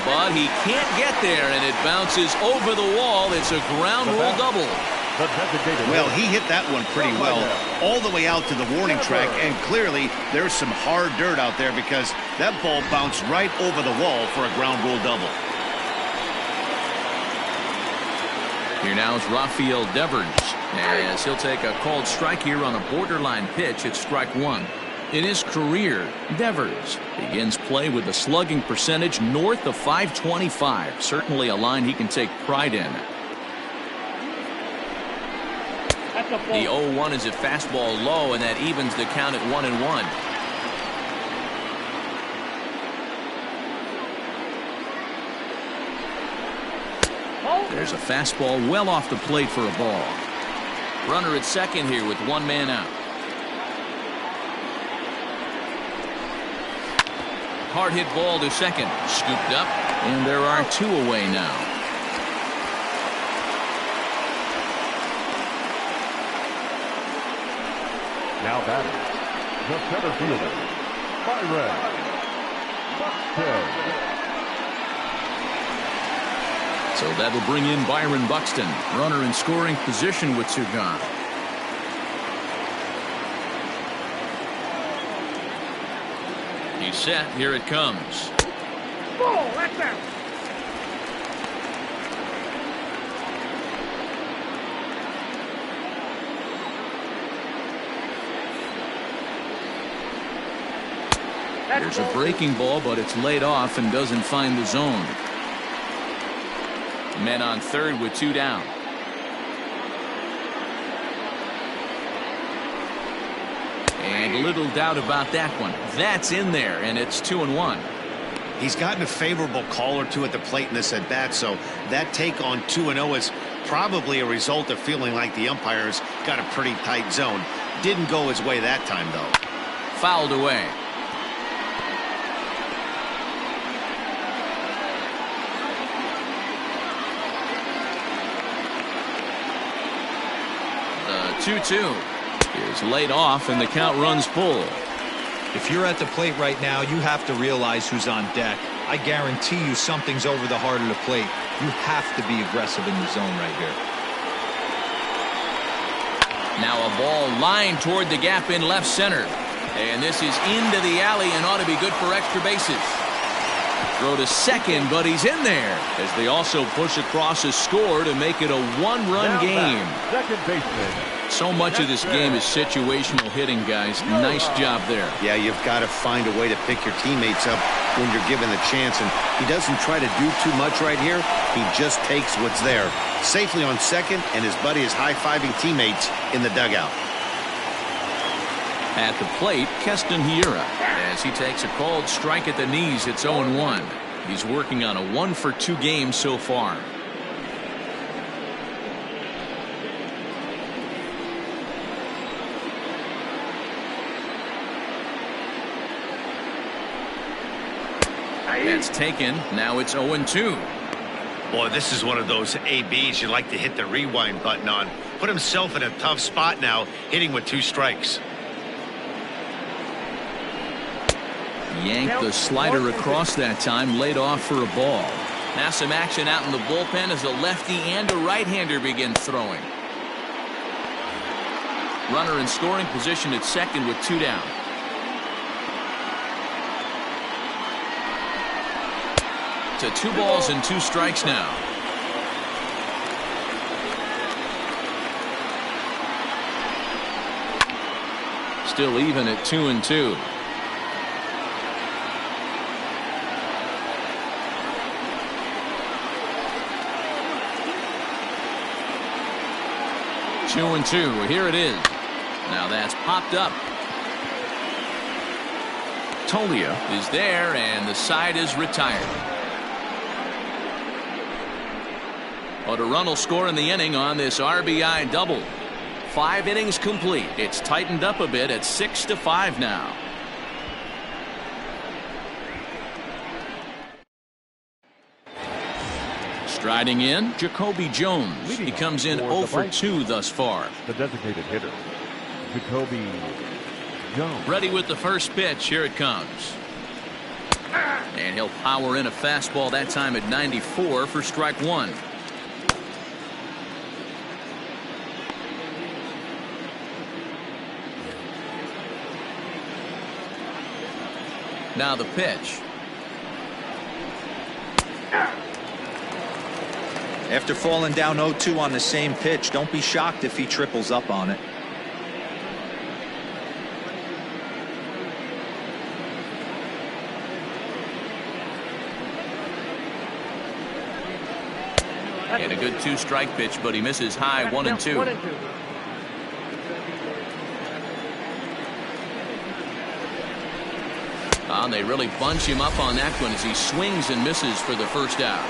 But he can't get there, and it bounces over the wall. It's a ground rule double. Well, he hit that one pretty well all the way out to the warning track, and clearly there's some hard dirt out there because that ball bounced right over the wall for a ground rule double. Here now is Rafael Devers, as he'll take a called strike here on a borderline pitch at strike 1. In his career, Devers begins play with a slugging percentage north of .525. Certainly a line he can take pride in. The 0-1 is a fastball low, and that evens the count at 1-1. There's a fastball well off the plate for a ball. Runner at second here with 1 man out. Hard hit ball to second. Scooped up, and there are 2 away now. Now batting, the center fielder, Byron Buxton. So that'll bring in Byron Buxton, runner in scoring position with 2 gone. He's set. Here it comes. Ball, that's out. There's a breaking ball, but it's laid off and doesn't find the zone. Men on third with 2 down. And little doubt about that one. That's in there, and it's 2-1. He's gotten a favorable call or 2 at the plate in this at bat, so that take on 2-0 is probably a result of feeling like the umpires got a pretty tight zone. Didn't go his way that time, though. Fouled away. The 2-2 is laid off, and the count runs full. If you're at the plate right now, you have to realize who's on deck. I guarantee you something's over the heart of the plate. You have to be aggressive in the zone right here. Now a ball lined toward the gap in left center. And this is into the alley and ought to be good for extra bases. Throw to second, but he's in there as they also push across a score to make it a one-run game. Second baseman. So much of this game is situational hitting, guys. Nice job there. Yeah, you've got to find a way to pick your teammates up when you're given the chance, and he doesn't try to do too much right here. He just takes what's there. Safely on second, and his buddy is high-fiving teammates in the dugout. At the plate, Keston Hiura, as he takes a called strike at the knees. It's 0-1. He's working on a 1-for-2 game so far. That's taken. Now it's 0-2. Boy, this is one of those ABs you like to hit the rewind button on. Put himself in a tough spot now, hitting with 2 strikes. Yanked the slider across that time, laid off for a ball. Now some action out in the bullpen as a lefty and a right-hander begin throwing. Runner in scoring position at second with 2 down. To 2 balls and 2 strikes now. Still even at 2-2. Two and 2. Here it is. Now that's popped up. Tolia is there, and the side is retired. But a run will score in the inning on this RBI double. 5 innings complete. It's tightened up a bit at 6-5 now. Striding in, Jacoby Jones. He comes in 0-for-2 thus far. The designated hitter, Jacoby Jones. Ready with the first pitch. Here it comes. And he'll power in a fastball, that time at 94 for strike 1. Now the pitch. After falling down 0-2 on the same pitch, don't be shocked if he triples up on it. And a good 2-strike pitch, but he misses high. 1-2. And they really bunch him up on that one as he swings and misses for the first out.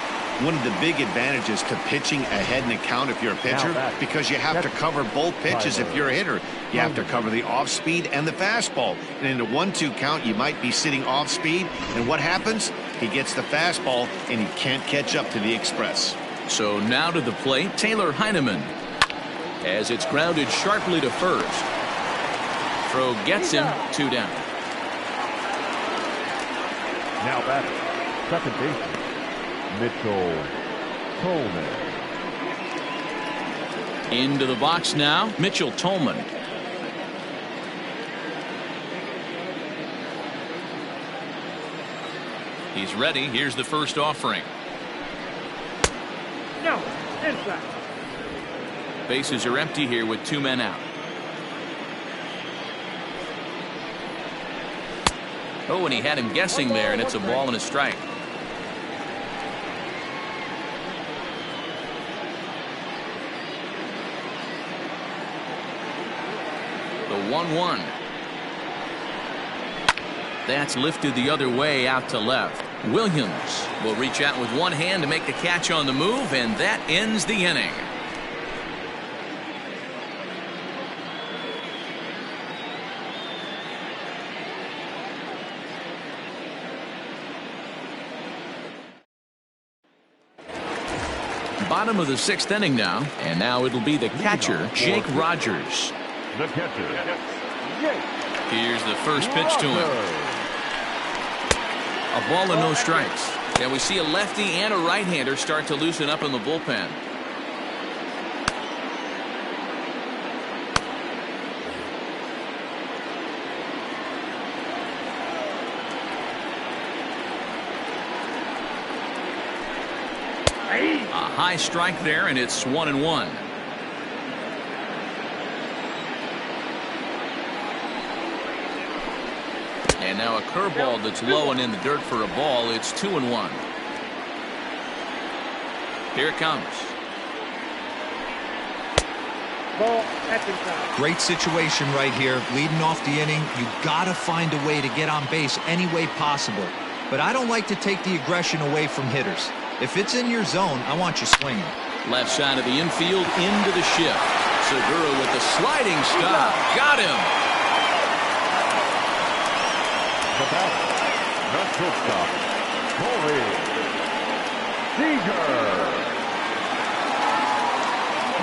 One of the big advantages to pitching ahead in the count if you're a pitcher, because you have to cover both pitches if you're a hitter. You have to cover the off speed and the fastball. And in a 1-2 count, you might be sitting off speed. And what happens? He gets the fastball, and he can't catch up to the express. So now to the plate, Taylor Heineman. As it's grounded sharply to first. Throw gets him. 2 down. Now batter, second baseman, Mitchell Tolman. Into the box now, Mitchell Tolman. He's ready. Here's the first offering. No, inside. Bases are empty here with 2 men out. Oh, and he had him guessing there, and it's a ball and a strike. The 1-1. That's lifted the other way out to left. Williams will reach out with one hand to make the catch on the move, and that ends the inning. Bottom of the 6th inning now, and now it'll be the catcher, Jake Rogers. The catcher, Here's the first pitch to him. A ball and no strikes. And we see a lefty and a right-hander start to loosen up in the bullpen. high strike there, and it's 1-1. And now a curveball that's low and in the dirt for a ball. It's 2-1. Here it comes. Ball, that's inside. Great situation right here. Leading off the inning, you got to find a way to get on base any way possible. But I don't like to take the aggression away from hitters. If it's in your zone, I want you swinging. Left side of the infield into the shift. Segura with the sliding stop. Got him. The batter, the shortstop, Corey Seager.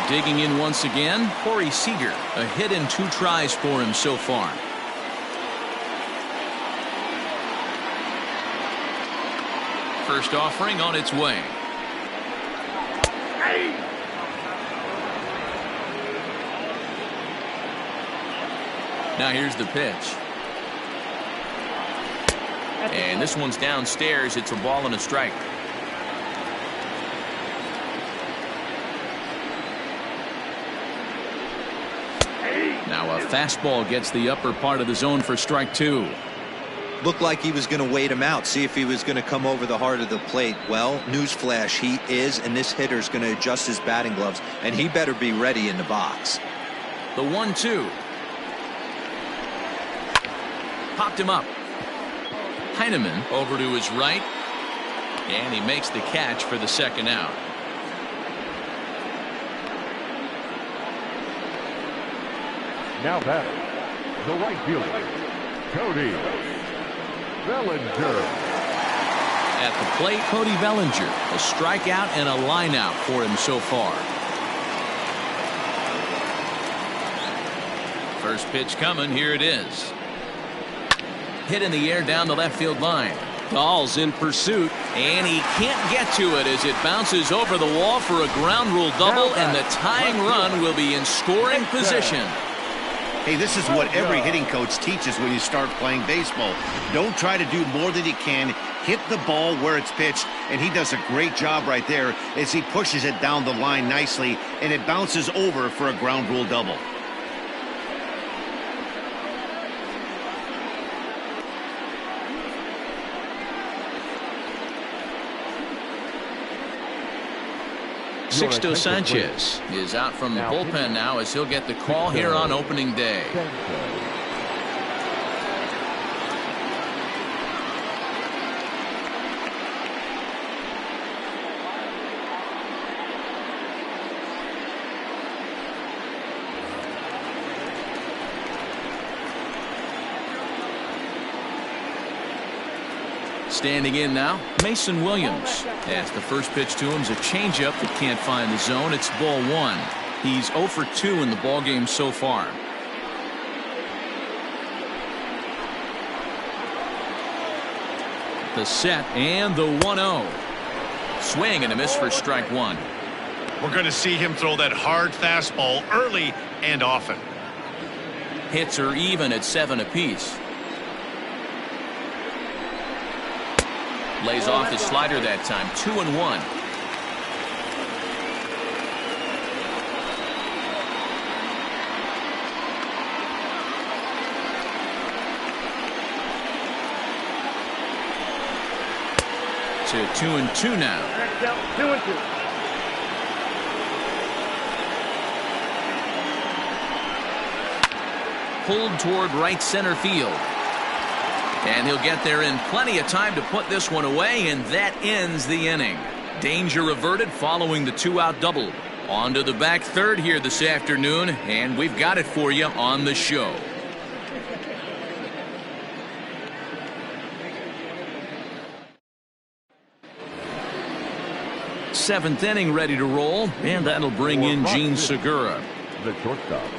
Digging in once again, Corey Seager. A hit and 2 tries for him so far. First offering on its way. Now here's the pitch. And this one's downstairs. It's a ball and a strike. Now a fastball gets the upper part of the zone for strike 2. Looked like he was going to wait him out, see if he was going to come over the heart of the plate. Well, newsflash, he is, and this hitter's going to adjust his batting gloves, and he better be ready in the box. The 1-2. Popped him up. Heineman over to his right, and he makes the catch for the second out. Now batter, the right fielder, Cody Bellinger. At the plate, Cody Bellinger. A strikeout and a line out for him so far. First pitch coming. Here it is. Hit in the air down the left field line. Dahl's in pursuit, and he can't get to it as it bounces over the wall for a ground rule double, and the tying run will be in scoring position. Hey, this is what every hitting coach teaches when you start playing baseball. Don't try to do more than you can. Hit the ball where it's pitched, and he does a great job right there as he pushes it down the line nicely, and it bounces over for a ground rule double. Sixto Sanchez is out from the bullpen now as he'll get the call here on opening day. Standing in now, Mason Williams. As the first pitch to him is a changeup that can't find the zone. It's ball 1. He's 0 for 2 in the ballgame so far. The set and the 1-0. Swing and a miss for strike 1. We're going to see him throw that hard fastball early and often. Hits are even at 7 apiece. Lays off his slider that time. 2-1. To 2-2 now. 2-2. Pulled toward right center field. And he'll get there in plenty of time to put this one away, and that ends the inning. Danger averted following the 2-out double. On to the back third here this afternoon, and we've got it for you on the show. Seventh inning ready to roll, and that'll bring in Gene Segura. The shortstop,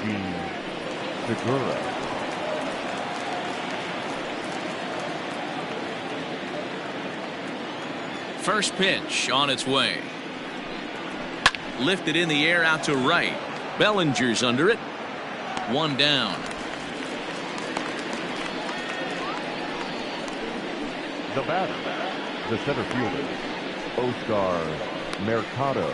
Gene Segura. First pitch on its way. Lifted in the air out to right. Bellinger's under it. 1 down. The batter, the center fielder, Oscar Mercado.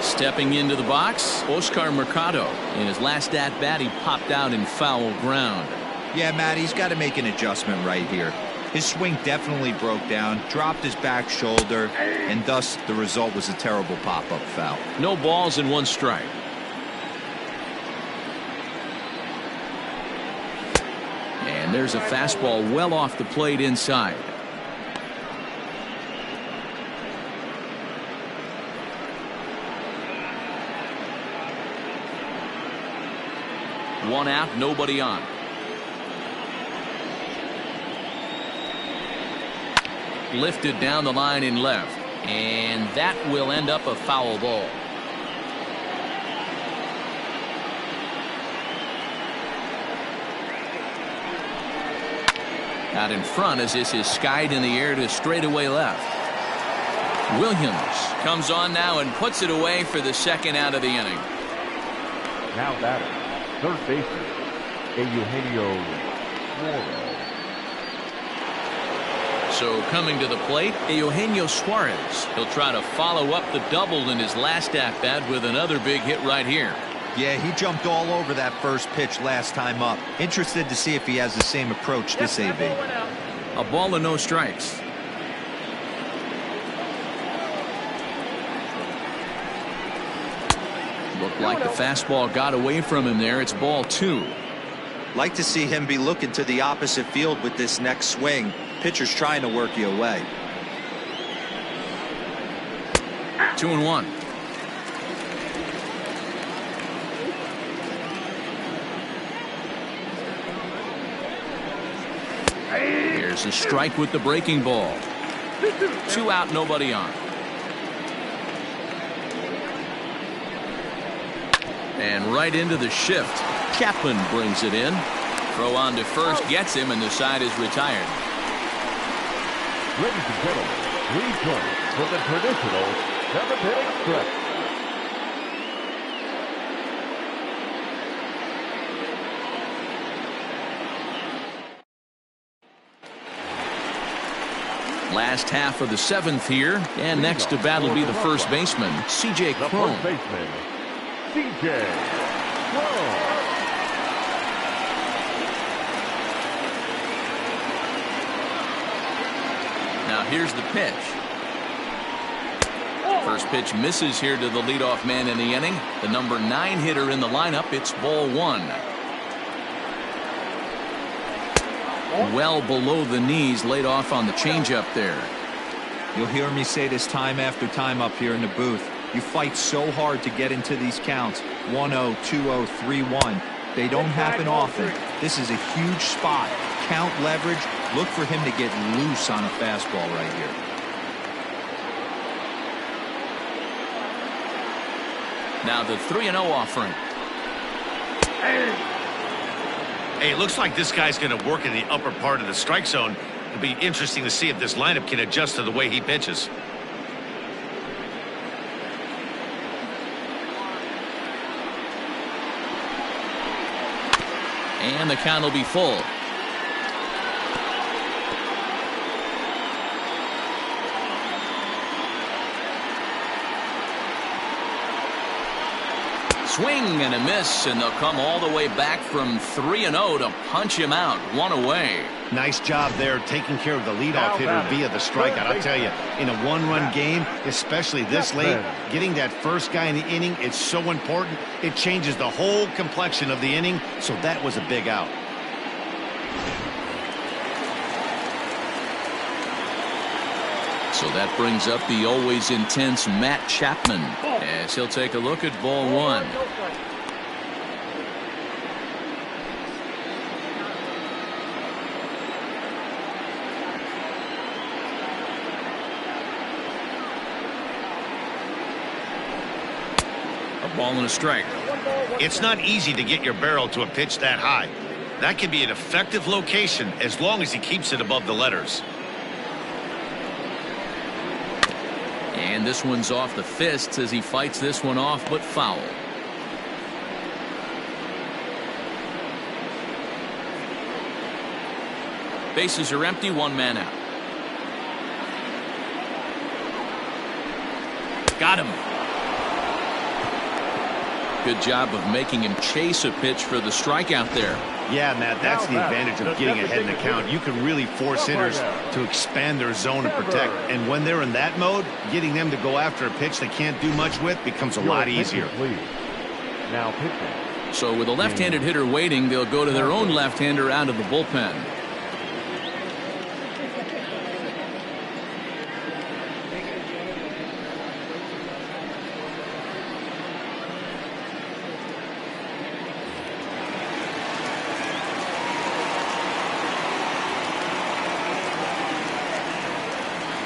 Stepping into the box, Oscar Mercado. In his last at-bat, he popped out in foul ground. Yeah, Matt, he's got to make an adjustment right here. His swing definitely broke down, dropped his back shoulder, and thus the result was a terrible pop-up foul. No balls and 1 strike. And there's a fastball well off the plate inside. One out, nobody on. Lifted down the line in left, and that will end up a foul ball. Out in front as this is skied in the air to straightaway left. Williams comes on now and puts it away for the 2nd out of the inning. Now batter, third baseman, Eugenio Suarez. So coming to the plate, Eugenio Suarez. He'll try to follow up the double in his last at-bat with another big hit right here. Yeah, he jumped all over that first pitch last time up. Interested to see if he has the same approach this AB. A ball and no strikes. Looked like the fastball got away from him there. It's ball 2. Like to see him be looking to the opposite field with this next swing. Pitcher's trying to work you away. 2-1. Here's a strike with the breaking ball. 2 out, nobody on. And right into the shift. Chapman brings it in. Throw on to first, gets him, and the side is retired. Ladies and gentlemen, please join us for the traditional 7th-inning stretch. Last half of the 7th here, and next to bat will be the first baseman, C.J. The Cron. first baseman, C.J. Cron. Now here's the pitch. First pitch misses here to the leadoff man in the inning. The number 9 hitter in the lineup. It's ball 1. Well below the knees, laid off on the changeup there. You'll hear me say this time after time up here in the booth. You fight so hard to get into these counts. 1-0, 2-0, 3-1. They don't happen often. This is a huge spot. Count leverage. Look for him to get loose on a fastball right here. Now the 3-0 offering. Hey, it looks like this guy's going to work in the upper part of the strike zone. It'll be interesting to see if this lineup can adjust to the way he pitches. And the count will be full. Swing and a miss, and they'll come all the way back from 3-0 to punch him out. 1 away. Nice job there taking care of the leadoff hitter via the strikeout. I'll tell you, in a 1-run game, especially this late, getting that first guy in the inning, it's so important. It changes the whole complexion of the inning, so that was a big out. So that brings up the always intense Matt Chapman as he'll take a look at ball 1. A ball and a strike. It's not easy to get your barrel to a pitch that high. That can be an effective location as long as he keeps it above the letters. And this one's off the fists as he fights this one off, but foul. Bases are empty, 1 man out. Got him. Good job of making him chase a pitch for the strikeout there. Yeah, Matt, that's the advantage of getting ahead in the count. You can really force hitters to expand their zone and protect. And when they're in that mode, getting them to go after a pitch they can't do much with becomes a lot easier. Now pitching. So with a left-handed hitter waiting, they'll go to their own left-hander out of the bullpen.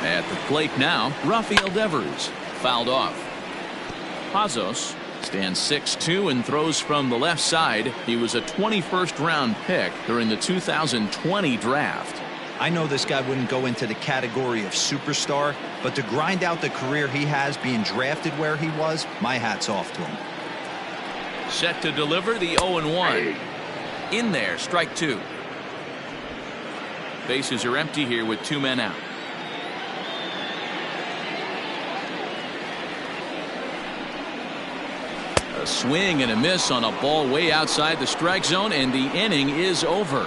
At the plate now, Rafael Devers fouled off. Pazos stands 6'2" and throws from the left side. He was a 21st round pick during the 2020 draft. I know this guy wouldn't go into the category of superstar, but to grind out the career he has being drafted where he was, my hat's off to him. Set to deliver the 0-1. In there, strike two. Bases are empty here with 2 men out. A swing and a miss on a ball way outside the strike zone, and the inning is over.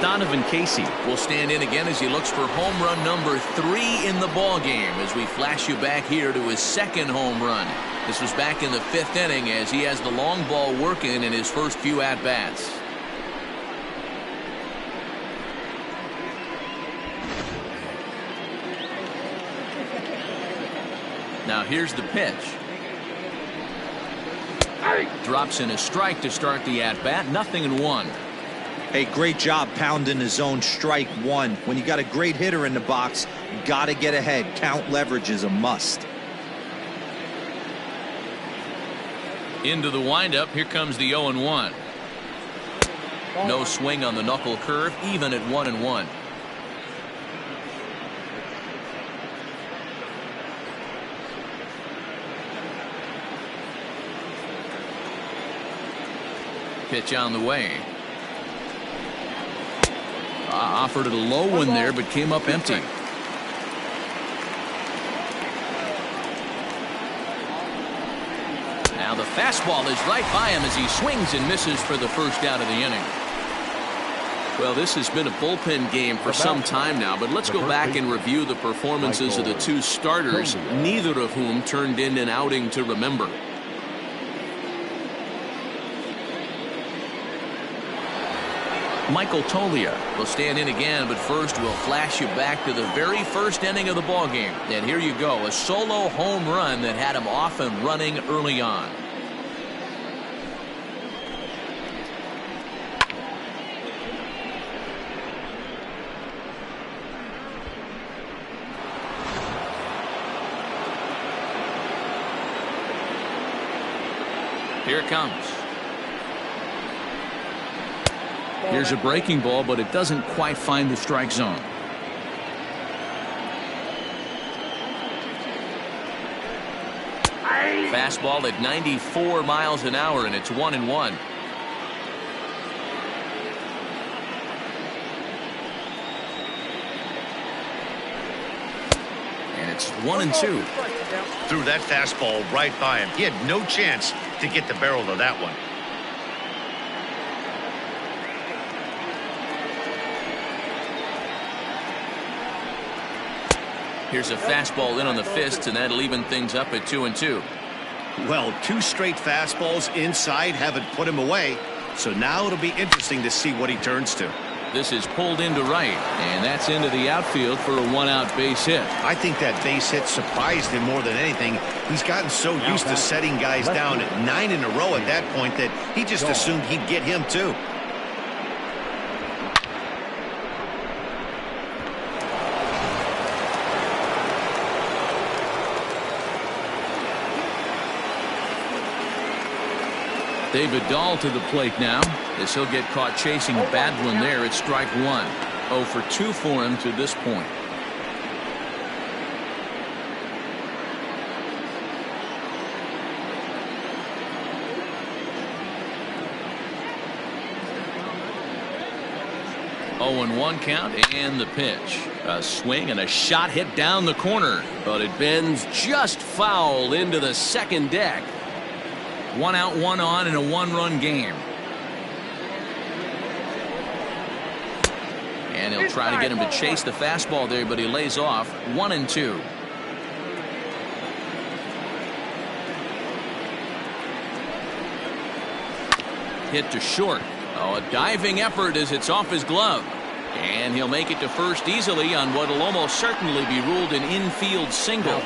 Donovan Casey will stand in again as he looks for home run number 3 in the ball game, as we flash you back here to his second home run. This was back in the 5th inning as he has the long ball working in his first few at-bats. Now here's the pitch. Drops in a strike to start the at-bat. 0-1. Hey, great job pounding the zone. Strike one. When you got a great hitter in the box, you got to get ahead. Count leverage is a must. Into the windup. Here comes the 0-1. No swing on the knuckle curve, even at 1-1. Pitch on the way. Offered it a low one there, but came up empty. Now the fastball is right by him as he swings and misses for the first out of the inning. Well, this has been a bullpen game for some time now, but let's go back and review the performances of the 2 starters, neither of whom turned in an outing to remember. Michael Toglia will stand in again, but first we'll flash you back to the very first inning of the ball game. And here you go, a solo home run that had him off and running early on. Here it comes. Here's a breaking ball, but it doesn't quite find the strike zone. Fastball at 94 miles an hour, and it's 1-1. And it's 1-2. Threw that fastball right by him. He had no chance to get the barrel of that one. Here's a fastball in on the fists, and that'll even things up at 2-2. Well, 2 straight fastballs inside haven't put him away. So now it'll be interesting to see what he turns to. This is pulled into right, and that's into the outfield for a 1-out base hit. I think that base hit surprised him more than anything. He's gotten so used to setting guys down at 9 in a row at that point that he just assumed he'd get him too. David Dahl to the plate now, as he'll get caught chasing a bad one there at strike 1. 0 for 2 for him to this point. 0-1 count and the pitch. A swing and a shot hit down the corner, but it bends just foul into the second deck. 1 out, 1 on in a 1-run game. And he'll try to get him to chase the fastball there, but he lays off. 1-2. Hit to short. Oh, a diving effort as it's off his glove. And he'll make it to first easily on what will almost certainly be ruled an infield single.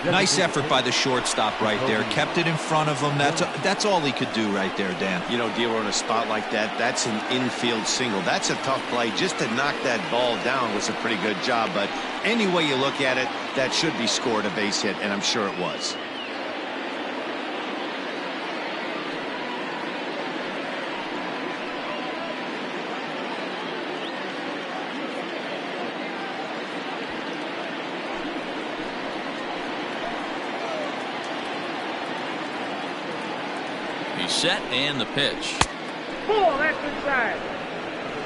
Nice effort by the shortstop right there. Kept it in front of him. That's all he could do right there, Dan. You know, Dealer, on a spot like that, that's an infield single. That's a tough play. Just to knock that ball down was a pretty good job. But any way you look at it, that should be scored a base hit, and I'm sure it was. Set and the pitch. Ball, that's inside.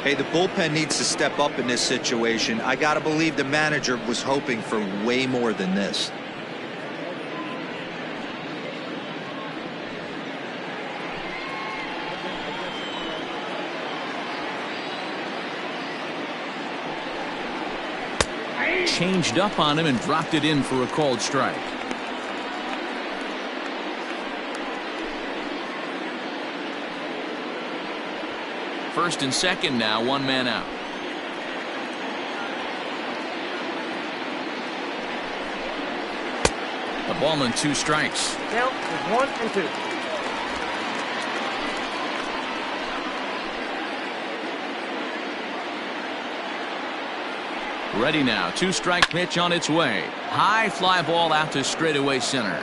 Hey, the bullpen needs to step up in this situation. I gotta believe the manager was hoping for way more than this. Changed up on him and dropped it in for a called strike. First and second now, 1 man out. The ball and 2 strikes. Count is 1 and 2. Ready now. 2-strike pitch on its way. High fly ball out to straightaway center.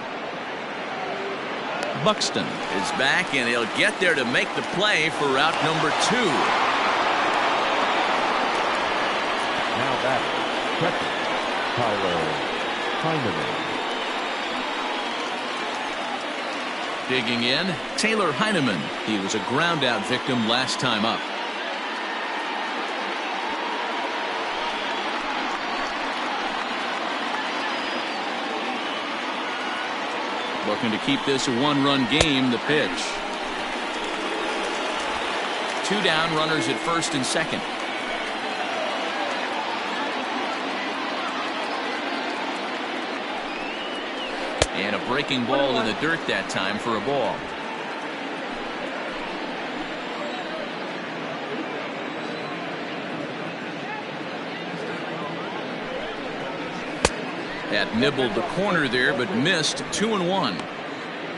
Buxton is back, and he'll get there to make the play for route number 2. Now back, catcher, Tyler Heineman. Digging in, Taylor Heineman. He was a ground out victim last time up. Looking to keep this a 1-run game. The pitch. 2 down, runners at first and second. And a breaking ball in the dirt that time for a ball. Had nibbled the corner there, but missed. 2-1.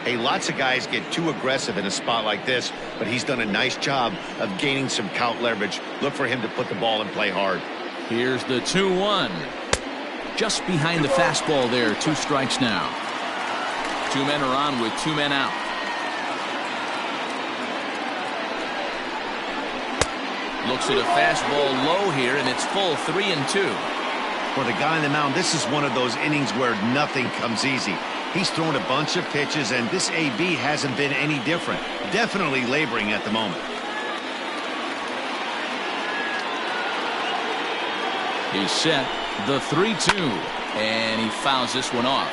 Hey, lots of guys get too aggressive in a spot like this, but he's done a nice job of gaining some count leverage. Look for him to put the ball and play hard. Here's the 2-1. Just behind the fastball there. 2 strikes now. 2 men are on with 2 men out. Looks at a fastball low here, and it's full. 3-2. For the guy on the mound, this is one of those innings where nothing comes easy. He's thrown a bunch of pitches, and this AB hasn't been any different. Definitely laboring at the moment. He's set. The 3-2. And he fouls this one off.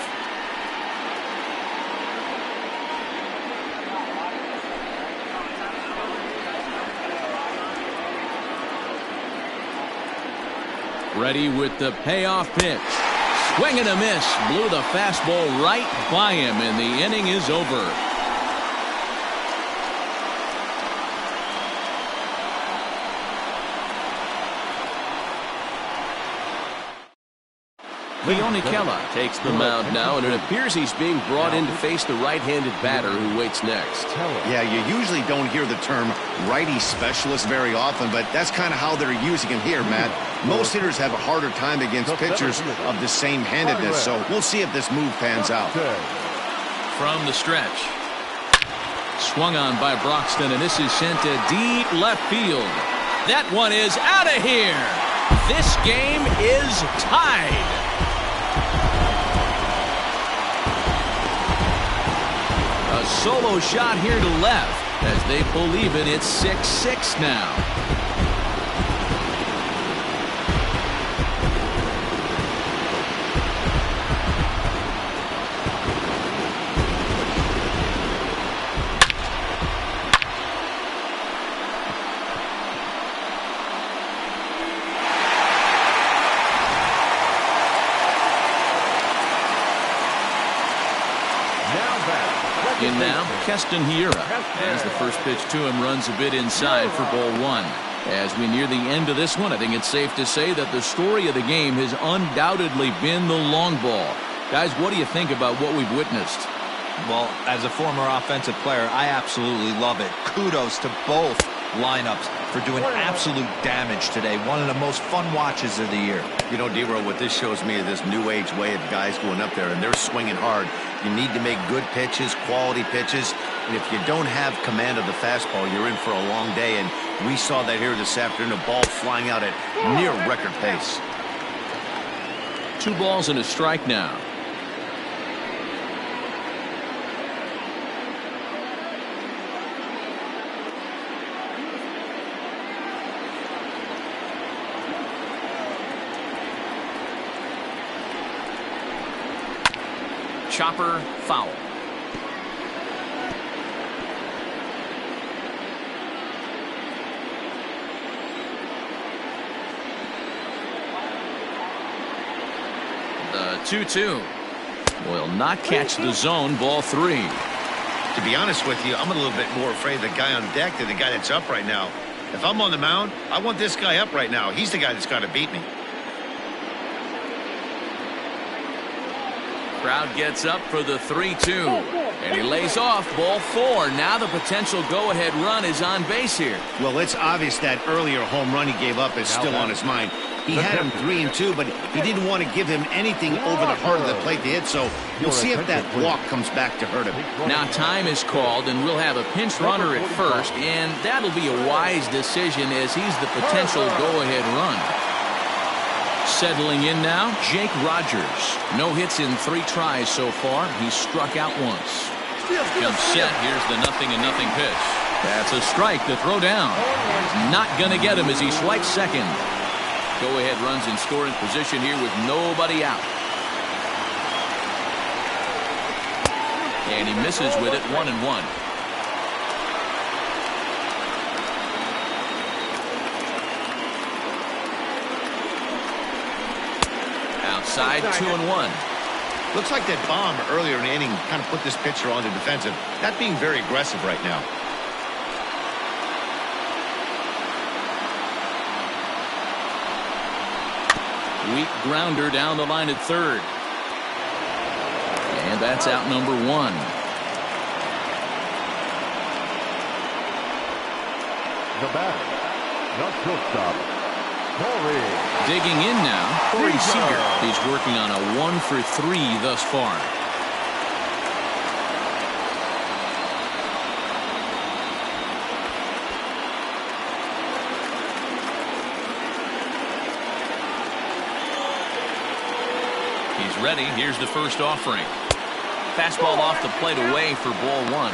Ready with the payoff pitch. Swing and a miss. Blew the fastball right by him, and the inning is over. Leone Kella takes the mound now, and it appears he's being brought in to face the right-handed batter who waits next. Yeah, you usually don't hear the term righty specialist very often, but that's kind of how they're using him here, Matt. Most hitters have a harder time against pitchers of the same handedness, so we'll see if this move pans out. From the stretch. Swung on by Broxton, and this is sent to deep left field. That one is out of here. This game is tied. A solo shot here to left as they pull even. It's 6-6 now. now, Keston Hiura. As the first pitch to him runs a bit inside for ball one. As we near the end of this one, I think it's safe to say that the story of the game has undoubtedly been the long ball. Guys, what do you think about what we've witnessed? Well, as a former offensive player, I absolutely love it. Kudos to both lineups for doing absolute damage today. One of the most fun watches of the year. You know, D-Row, what this shows me is this new age way of guys going up there, and they're swinging hard. You need to make good pitches, quality pitches, and if you don't have command of the fastball, you're in for a long day, and we saw that here this afternoon, a ball flying out at near record pace. 2 balls and a strike now. Chopper foul. The 2-2 will not catch the zone. Ball 3. To be honest with you, I'm a little bit more afraid of the guy on deck than the guy that's up right now. If I'm on the mound, I want this guy up right now. He's the guy that's got to beat me. Crowd gets up for the 3-2, and he lays off. Ball 4. Now the potential go-ahead run is on base here. Well, it's obvious that earlier home run he gave up is still on his mind. He had him 3-2, but he didn't want to give him anything over the heart of the plate to hit, so we'll see if that walk comes back to hurt him. Now time is called, and we'll have a pinch runner at first, and that'll be a wise decision as he's the potential go-ahead run. Settling in now, Jake Rogers. No hits in 3 tries so far. He's struck out once. Jump set. Here's the 0-0 pitch. That's a strike to throw down. He's not going to get him as he swipes second. Go-ahead runs in scoring position here with nobody out. And he misses with it, 1-1. Outside, 2-1. Looks like that bomb earlier in the inning kind of put this pitcher on the defensive. Not being very aggressive right now. Weak grounder down the line at third. And that's out number 1. The batter, the shortstop, Corey. Digging in now, Corey Seager. He's working on a 1 for 3 thus far. He's ready. Here's the first offering. Fastball off the plate away for ball 1.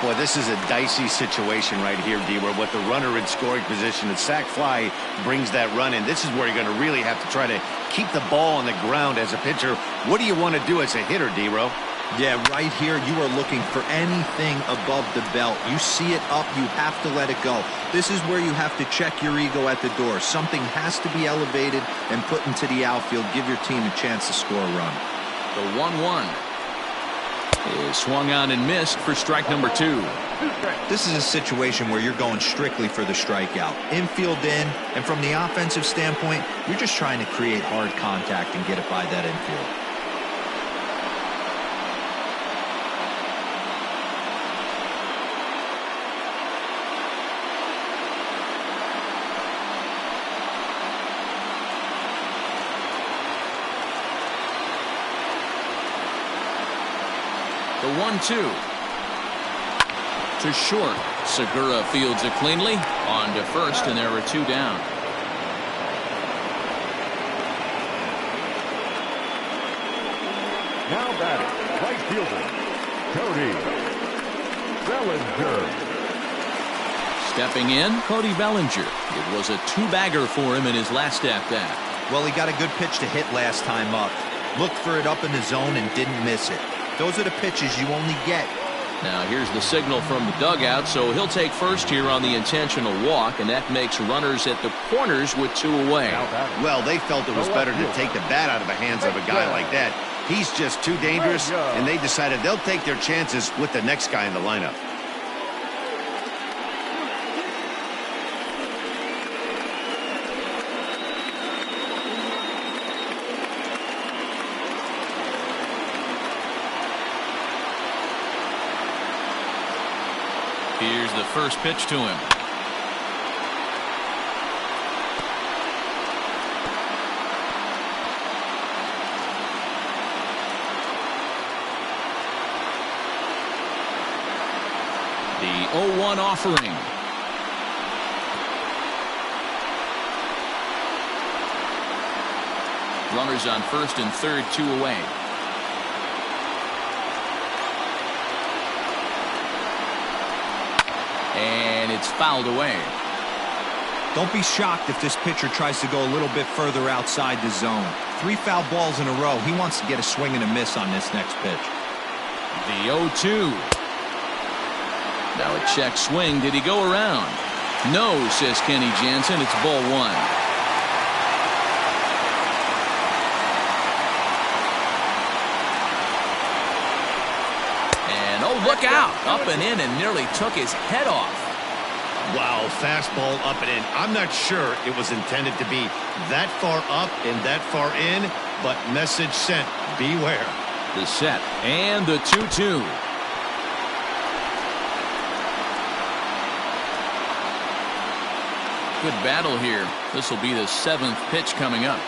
Boy, this is a dicey situation right here, D, where with the runner in scoring position, the sac fly brings that run in. This is where you're going to really have to try to keep the ball on the ground as a pitcher. What do you want to do as a hitter, D-Row? Yeah, right here, you are looking for anything above the belt. You see it up, you have to let it go. This is where you have to check your ego at the door. Something has to be elevated and put into the outfield. Give your team a chance to score a run. The 1-1 is swung on and missed for strike number 2. This is a situation where you're going strictly for the strikeout. Infield in, and from the offensive standpoint, you're just trying to create hard contact and get it by that infield. The 1-2 to short. Segura fields it cleanly on to first, and there are 2 down. Now batting, right fielder, Cody Bellinger. Stepping in, Cody Bellinger. It was a 2-bagger for him in his last at-bat. Well, he got a good pitch to hit last time up. Looked for it up in the zone and didn't miss it. Those are the pitches you only get. Now here's the signal from the dugout, so he'll take first here on the intentional walk, and that makes runners at the corners with 2 away. Well, they felt it was better to take the bat out of the hands of a guy like that. He's just too dangerous, and they decided they'll take their chances with the next guy in the lineup. Here's the first pitch to him. The 0-1 offering. Runners on first and third, 2 away. And it's fouled away. Don't be shocked if this pitcher tries to go a little bit further outside the zone. 3 foul balls in a row. He wants to get a swing and a miss on this next pitch. The 0-2. Now a check swing. Did he go around? No, says Kenny Jansen. It's ball 1. Look out. Up and in and nearly took his head off. Wow, fastball up and in. I'm not sure it was intended to be that far up and that far in, but message sent. Beware. The set and the 2-2. Good battle here. This will be the 7th pitch coming up.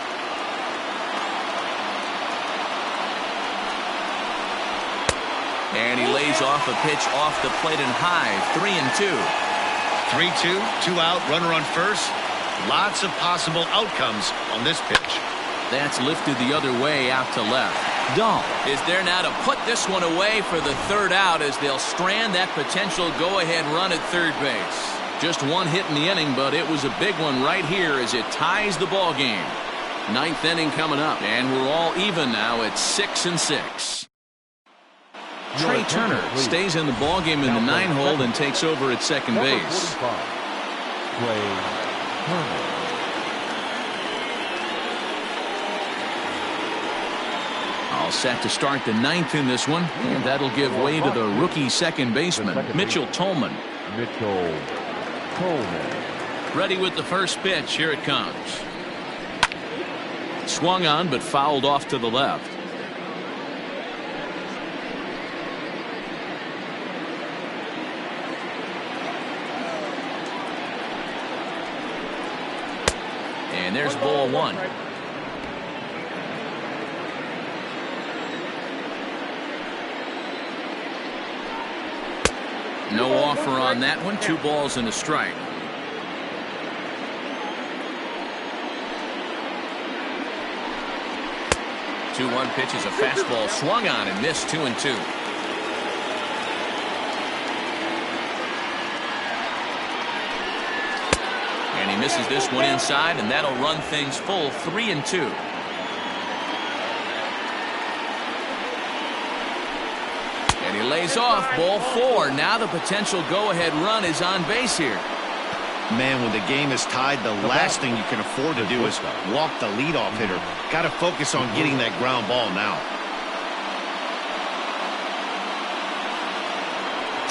And he lays off a pitch off the plate and high. 3-2. 3-2, 2 out, runner on first. Lots of possible outcomes on this pitch. That's lifted the other way out to left. Dahl is there now to put this one away for the 3rd out as they'll strand that potential go-ahead run at third base. Just 1 hit in the inning, but it was a big one right here as it ties the ball game. 9th inning coming up, and we're all even now at 6-6. Trey Turner stays in the ballgame in the 9-hole and takes over at second base. All set to start the 9th in this one, and that'll give way to the rookie second baseman, Mitchell Tolman. Ready with the first pitch. Here it comes. Swung on, but fouled off to the left. And there's ball 1. No offer on that one. 2 balls and a strike. The 2-1 pitch is a fastball swung on and missed. 2-2. And he misses this one inside, and that'll run things full. 3-2. And he lays off. Ball 4. Now the potential go-ahead run is on base here. Man, when the game is tied, the last thing you can afford to do is walk the leadoff hitter. Got to focus on getting that ground ball now.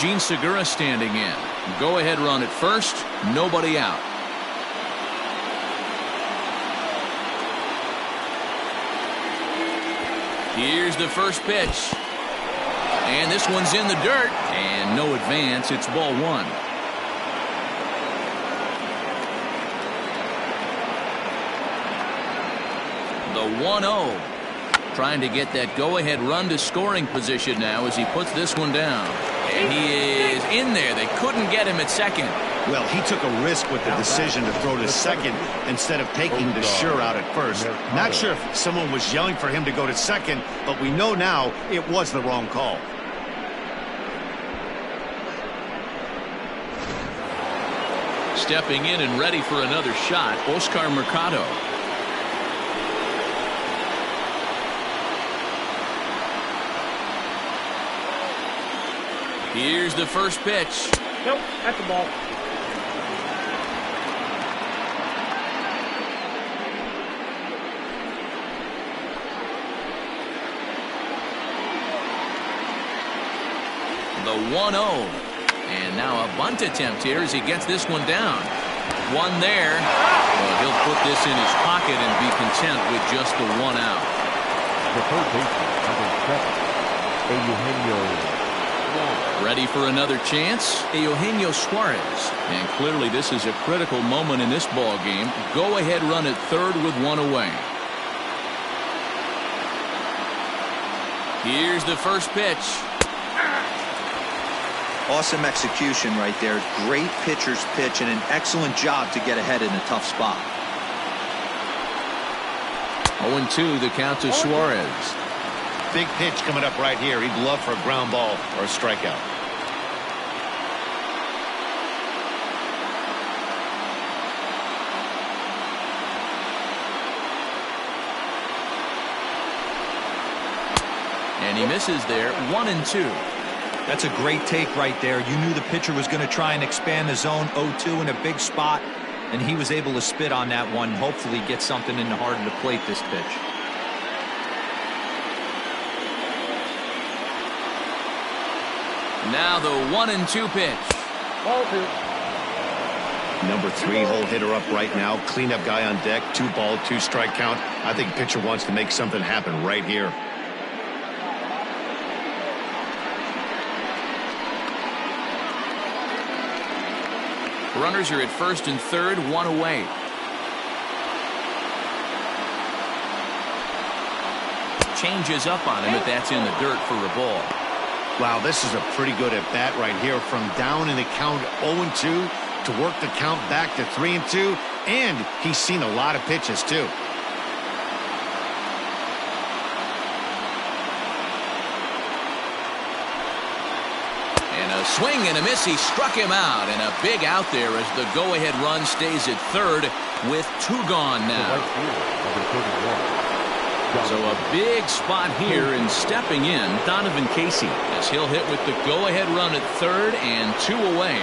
Gene Segura standing in. Go-ahead run at first. Nobody out. Here's the first pitch. And this one's in the dirt. And no advance. It's ball 1. The 1-0. Trying to get that go-ahead run to scoring position now as he puts this one down. And he is in there. They couldn't get him at second. Well, he took a risk with the decision to throw to second instead of taking the sure out at first. Not sure if someone was yelling for him to go to second, but we know now it was the wrong call. Stepping in and ready for another shot, Oscar Mercado. Here's the first pitch. Nope, that's the ball. The 1-0. And now a bunt attempt here as he gets this one down. One there. Well, he'll put this in his pocket and be content with just the 1 out. The third baseman, number 7, Eugenio. Ready for another chance? Eugenio Suarez. And clearly this is a critical moment in this ball game. Go ahead run at third with 1 away. Here's the first pitch. Awesome execution right there. Great pitcher's pitch and an excellent job to get ahead in a tough spot. 0-2 the count to Suarez. Big pitch coming up right here. He'd love for a ground ball or a strikeout. And he misses there. 1-2. That's a great take right there. You knew the pitcher was going to try and expand the zone. 0-2 in a big spot, and he was able to spit on that one. Hopefully get something in the heart of the plate this pitch. Now the 1-2 pitch. Ball 2. Number 3 hole hitter up right now. Cleanup guy on deck. 2 ball, 2 strike count. I think pitcher wants to make something happen right here. Runners are at first and third, 1 away. Changes up on him, but that's in the dirt for a ball. Wow, this is a pretty good at bat right here. From down in the count 0-2 to work the count back to 3-2, and he's seen a lot of pitches too. And a swing and a miss. He struck him out, and a big out there as the go-ahead run stays at third with 2 gone now. So a big spot here, and stepping in, Donovan Casey, as he'll hit with the go-ahead run at third and 2 away.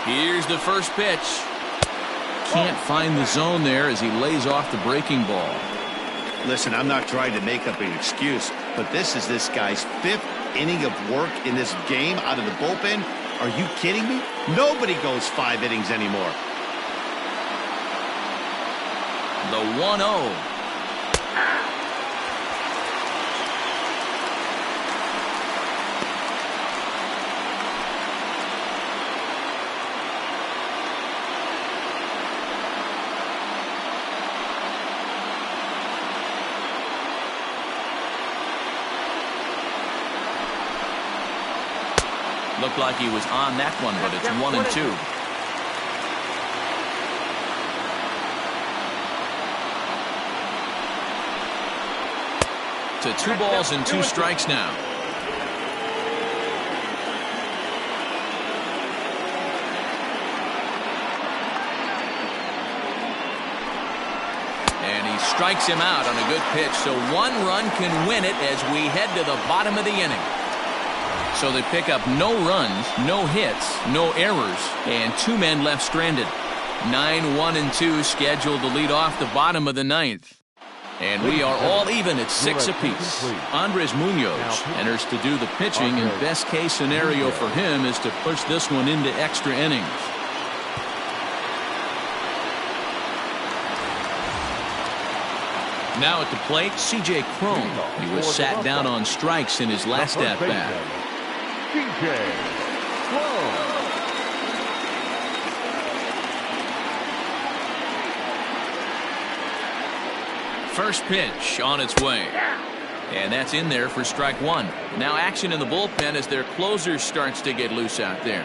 Here's the first pitch. Can't find the zone there as he lays off the breaking ball. Listen, I'm not trying to make up an excuse, but this is this guy's 5th inning of work in this game out of the bullpen. Are you kidding me? Nobody goes 5 innings anymore. The 1-0. Looked like he was on that one, but it's 1-2. To 2 balls and 2 strikes now. And he strikes him out on a good pitch, so 1 run can win it as we head to the bottom of the inning. So they pick up no runs, no hits, no errors, and 2 men left stranded. 9-1-2 scheduled to lead off the bottom of the 9th. And we are all even at 6 apiece. Andres Munoz enters to do the pitching, and best case scenario for him is to push this one into extra innings. Now at the plate, C.J. Cron. He was sat down on strikes in his last at-bat. C.J. Cron. First pitch on its way. And that's in there for strike 1. Now action in the bullpen as their closer starts to get loose out there.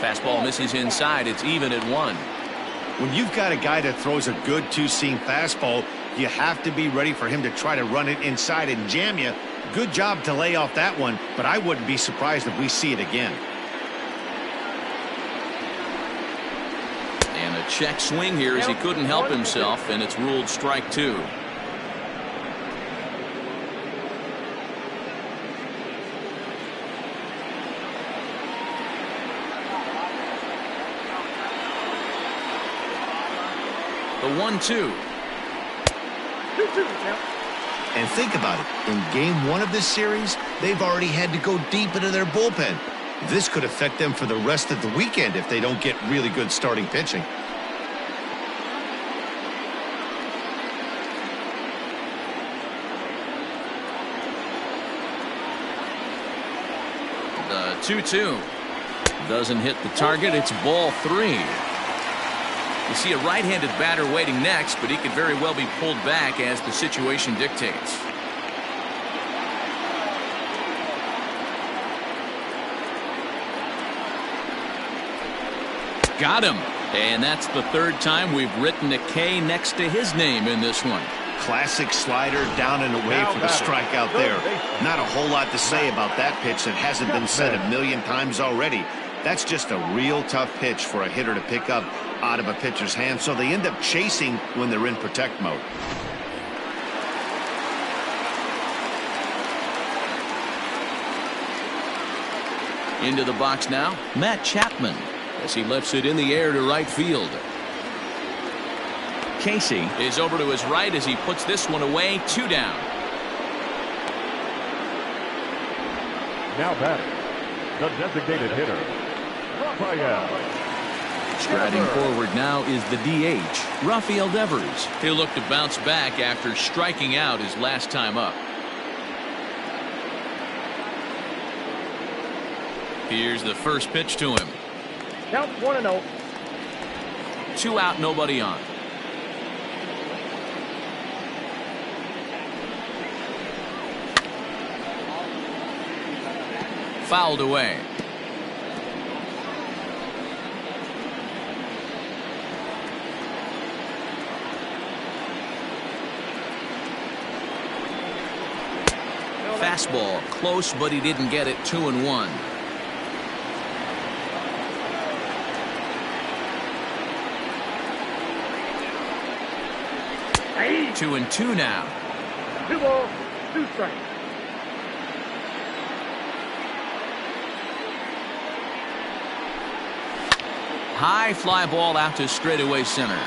Fastball misses inside. It's even at 1. When you've got a guy that throws a good 2-seam fastball, you have to be ready for him to try to run it inside and jam you. Good job to lay off that one, but I wouldn't be surprised if we see it again. And a check swing here as he couldn't help himself, and it's ruled strike 2. 1-2. 2-2 count. And think about it. In game 1 of this series, they've already had to go deep into their bullpen. This could affect them for the rest of the weekend if they don't get really good starting pitching. The 2-2 doesn't hit the target. It's ball 3. You see a right-handed batter waiting next, but he could very well be pulled back as the situation dictates. Got him. And that's the 3rd time we've written a K next to his name in this one. Classic slider down and away for the strikeout there. Not a whole lot to say about that pitch that hasn't been said a million times already. That's just a real tough pitch for a hitter to pick up out of a pitcher's hand, so they end up chasing when they're in protect mode. Into the box now, Matt Chapman, as he lifts it in the air to right field. Casey is over to his right as he puts this one away. 2 down. Now batting, the designated hitter, Rrpl. Striding forward now is the DH, Rafael Devers. He'll look to bounce back after striking out his last time up. Here's the first pitch to him. Count 1-0. 2 out, nobody on. Fouled away. Fastball close, but he didn't get it. 2-1. 2-2 now. 2 balls, 2 strikes. High fly ball out to straightaway center.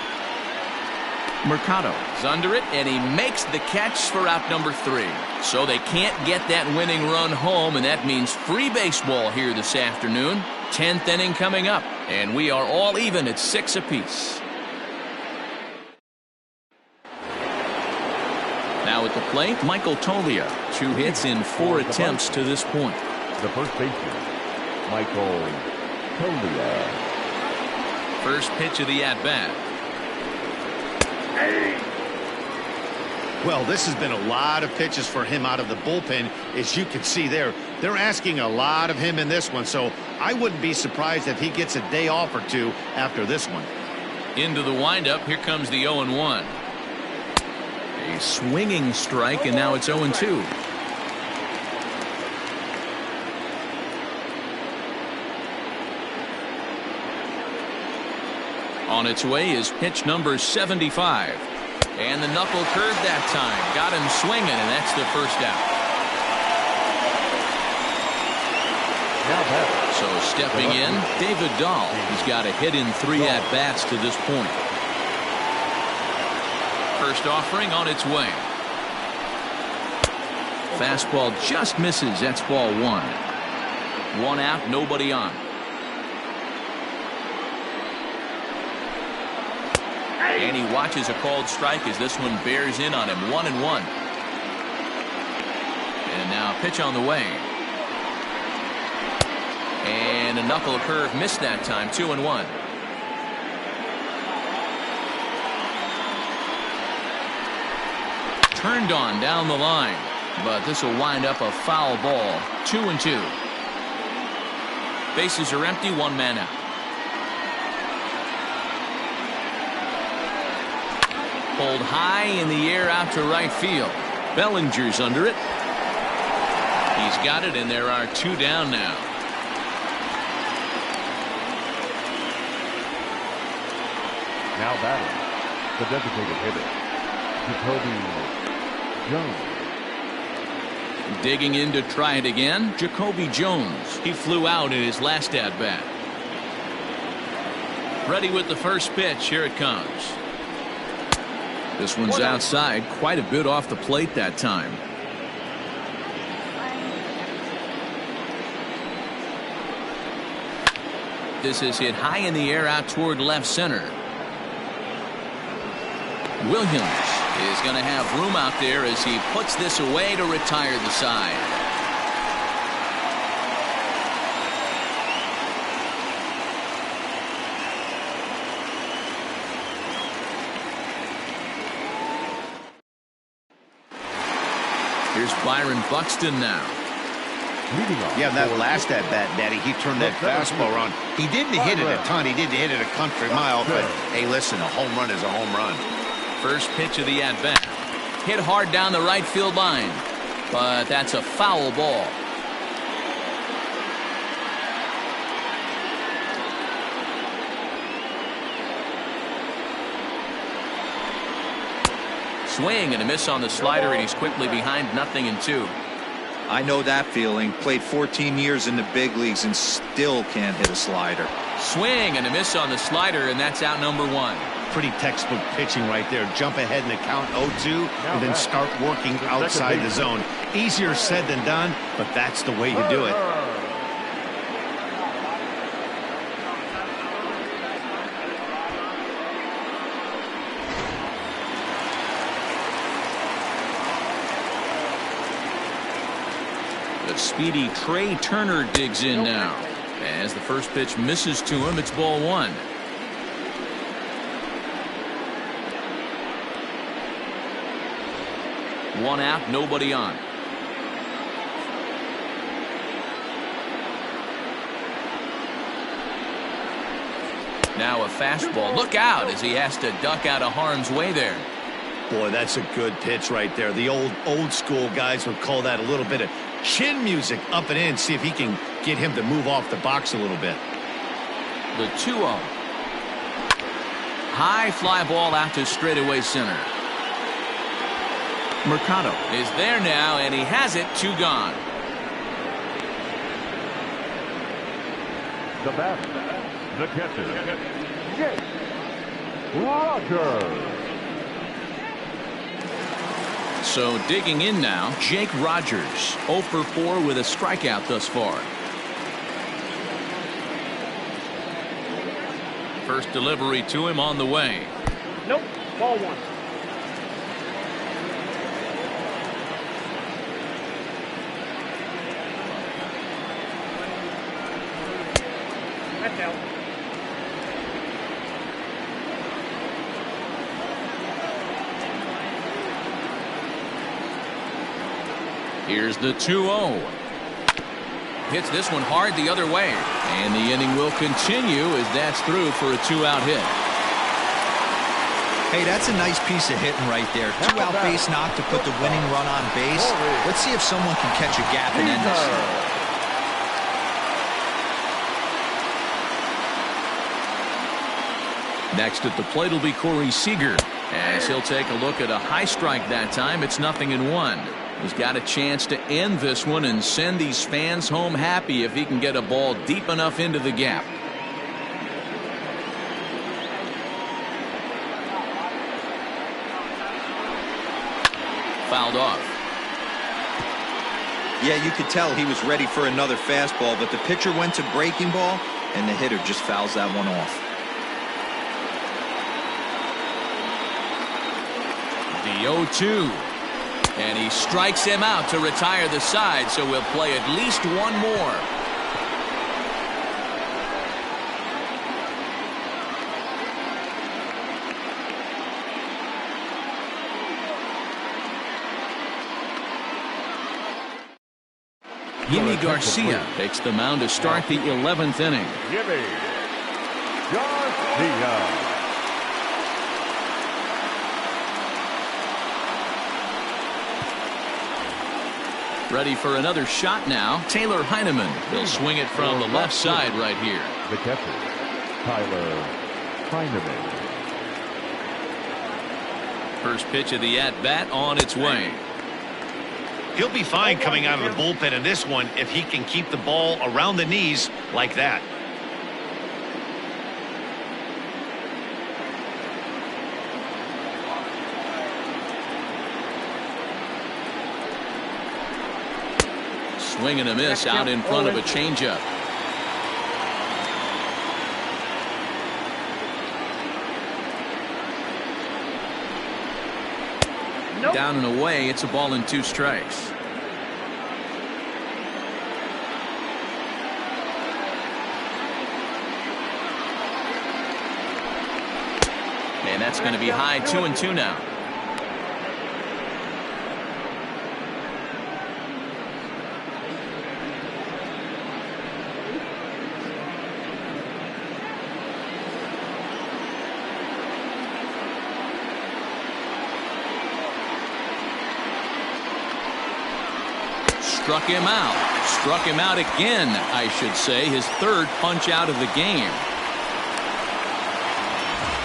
Mercado is under it, and he makes the catch for out number 3. So they can't get that winning run home, and that means free baseball here this afternoon. 10th inning coming up, and we are all even at 6 apiece. Now at the plate, Michael Toglia. 2 hits in 4 attempts to this point. The first baseman, Michael Toglia. First pitch of the at-bat. Well, this has been a lot of pitches for him out of the bullpen, as you can see there. They're asking a lot of him in this one, so I wouldn't be surprised if he gets a day off or 2 after this one. Into the windup, here comes the 0-1. A swinging strike, and now it's 0-2. On its way is pitch number 75. And the knuckle curve that time. Got him swinging, and that's the first out. So stepping in, David Dahl. He's got a hit in 3 at-bats to this point. First offering on its way. Fastball just misses. That's ball 1. 1 out, nobody on. And he watches a called strike as this one bears in on him. 1-1. And now a pitch on the way. And a knuckle curve missed that time. 2-1. Turned on down the line, but this will wind up a foul ball. 2-2. Bases are empty. 1 man out. Pulled high in the air out to right field. Bellinger's under it. He's got it, and there are 2 down now. Now batting, the designated hitter, Jacoby Jones. Digging in to try it again, Jacoby Jones. He flew out in his last at-bat. Ready with the first pitch. Here it comes. This one's outside, quite a bit off the plate that time. This is hit high in the air out toward left center. Williams is going to have room out there as he puts this away to retire the side. Here's Byron Buxton now. Yeah, that last at bat, Daddy, he turned that fastball around. He didn't hit it a ton. He didn't hit it a country mile. But, hey, listen, a home run is a home run. First pitch of the at-bat. Hit hard down the right field line. But that's a foul ball. Swing and a miss on the slider, and he's quickly behind 0-2. I know that feeling. Played 14 years in the big leagues and still can't hit a slider. Swing and a miss on the slider, and that's out number 1. Pretty textbook pitching right there. Jump ahead in the count 0-2 and then start working outside the zone. Easier said than done, but that's the way you do it. The speedy Trey Turner digs in now. As the first pitch misses to him, it's ball 1. One out, nobody on. Now a fastball. Look out as he has to duck out of harm's way there. Boy, that's a good pitch right there. The old school guys would call that a little bit of chin music up and in. See if he can get him to move off the box a little bit. The 2-0. High fly ball out to straightaway center. Mercado is there now, and he has it. 2 gone. The bat, the catcher, Jake Rogers. So digging in now, Jake Rogers, 0 for 4 with a strikeout thus far. First delivery to him on the way. Nope. Ball 1. That's out. Here's the 2-0. Hits this one hard the other way. And the inning will continue as that's through for a 2-out hit. Hey, that's a nice piece of hitting right there. 2-out base knock to put the winning run on base. Let's see if someone can catch a gap and end this. Next at the plate will be Corey Seager, as he'll take a look at a high strike that time. It's 0-1. He's got a chance to end this one and send these fans home happy if he can get a ball deep enough into the gap. Fouled off. Yeah, you could tell he was ready for another fastball, but the pitcher went to breaking ball, and the hitter just fouls that one off. The 0-2. And he strikes him out to retire the side, so we'll play at least one more. Yimi Garcia takes the mound to start the 11th inning. Yimi Garcia. Ready for another shot now. Taylor Heineman. He'll swing it from the left side right here. The catcher, Tyler Heineman. First pitch of the at-bat on its way. He'll be fine coming out of the bullpen in this one if he can keep the ball around the knees like that. Swing and a miss out in front of a changeup. Nope. Down and away. It's a ball and 2 strikes. And that's going to be high. 2-2 now. Struck him out. Struck him out again, I should say. His 3rd punch out of the game.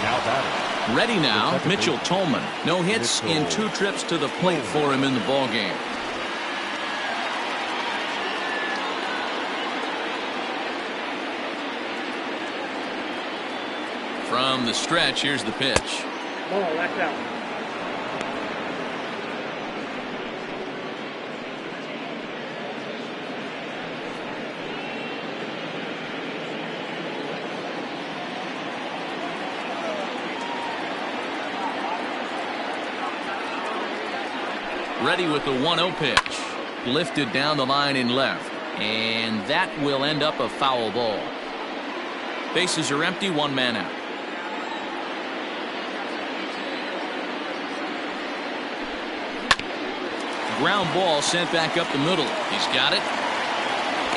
Now batting. Ready now, Mitchell Tolman. No hits in 2 trips to the plate for him in the ballgame. From the stretch, here's the pitch. Ball, that's out. Ready with the 1-0 pitch. Lifted down the line in left. And that will end up a foul ball. Bases are empty, 1 man out. Ground ball sent back up the middle. He's got it.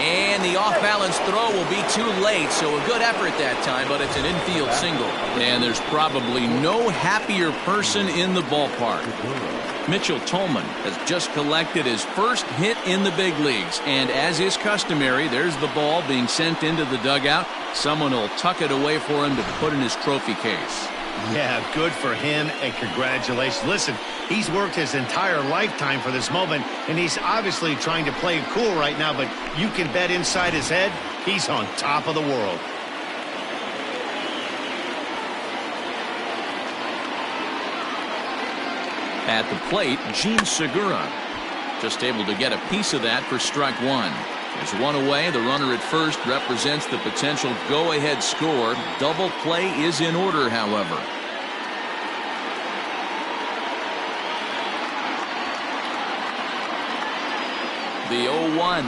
And the off-balance throw will be too late, so a good effort that time, but it's an infield single. And there's probably no happier person in the ballpark. Mitchell Tolman has just collected his first hit in the big leagues, and as is customary, there's the ball being sent into the dugout. Someone will tuck it away for him to put in his trophy case. Yeah, good for him, and congratulations. Listen, he's worked his entire lifetime for this moment, and he's obviously trying to play it cool right now, but you can bet inside his head, he's on top of the world. At the plate, Gene Segura. Just able to get a piece of that for strike 1. There's 1 away. The runner at first represents the potential go-ahead score. Double play is in order, however. The 0-1.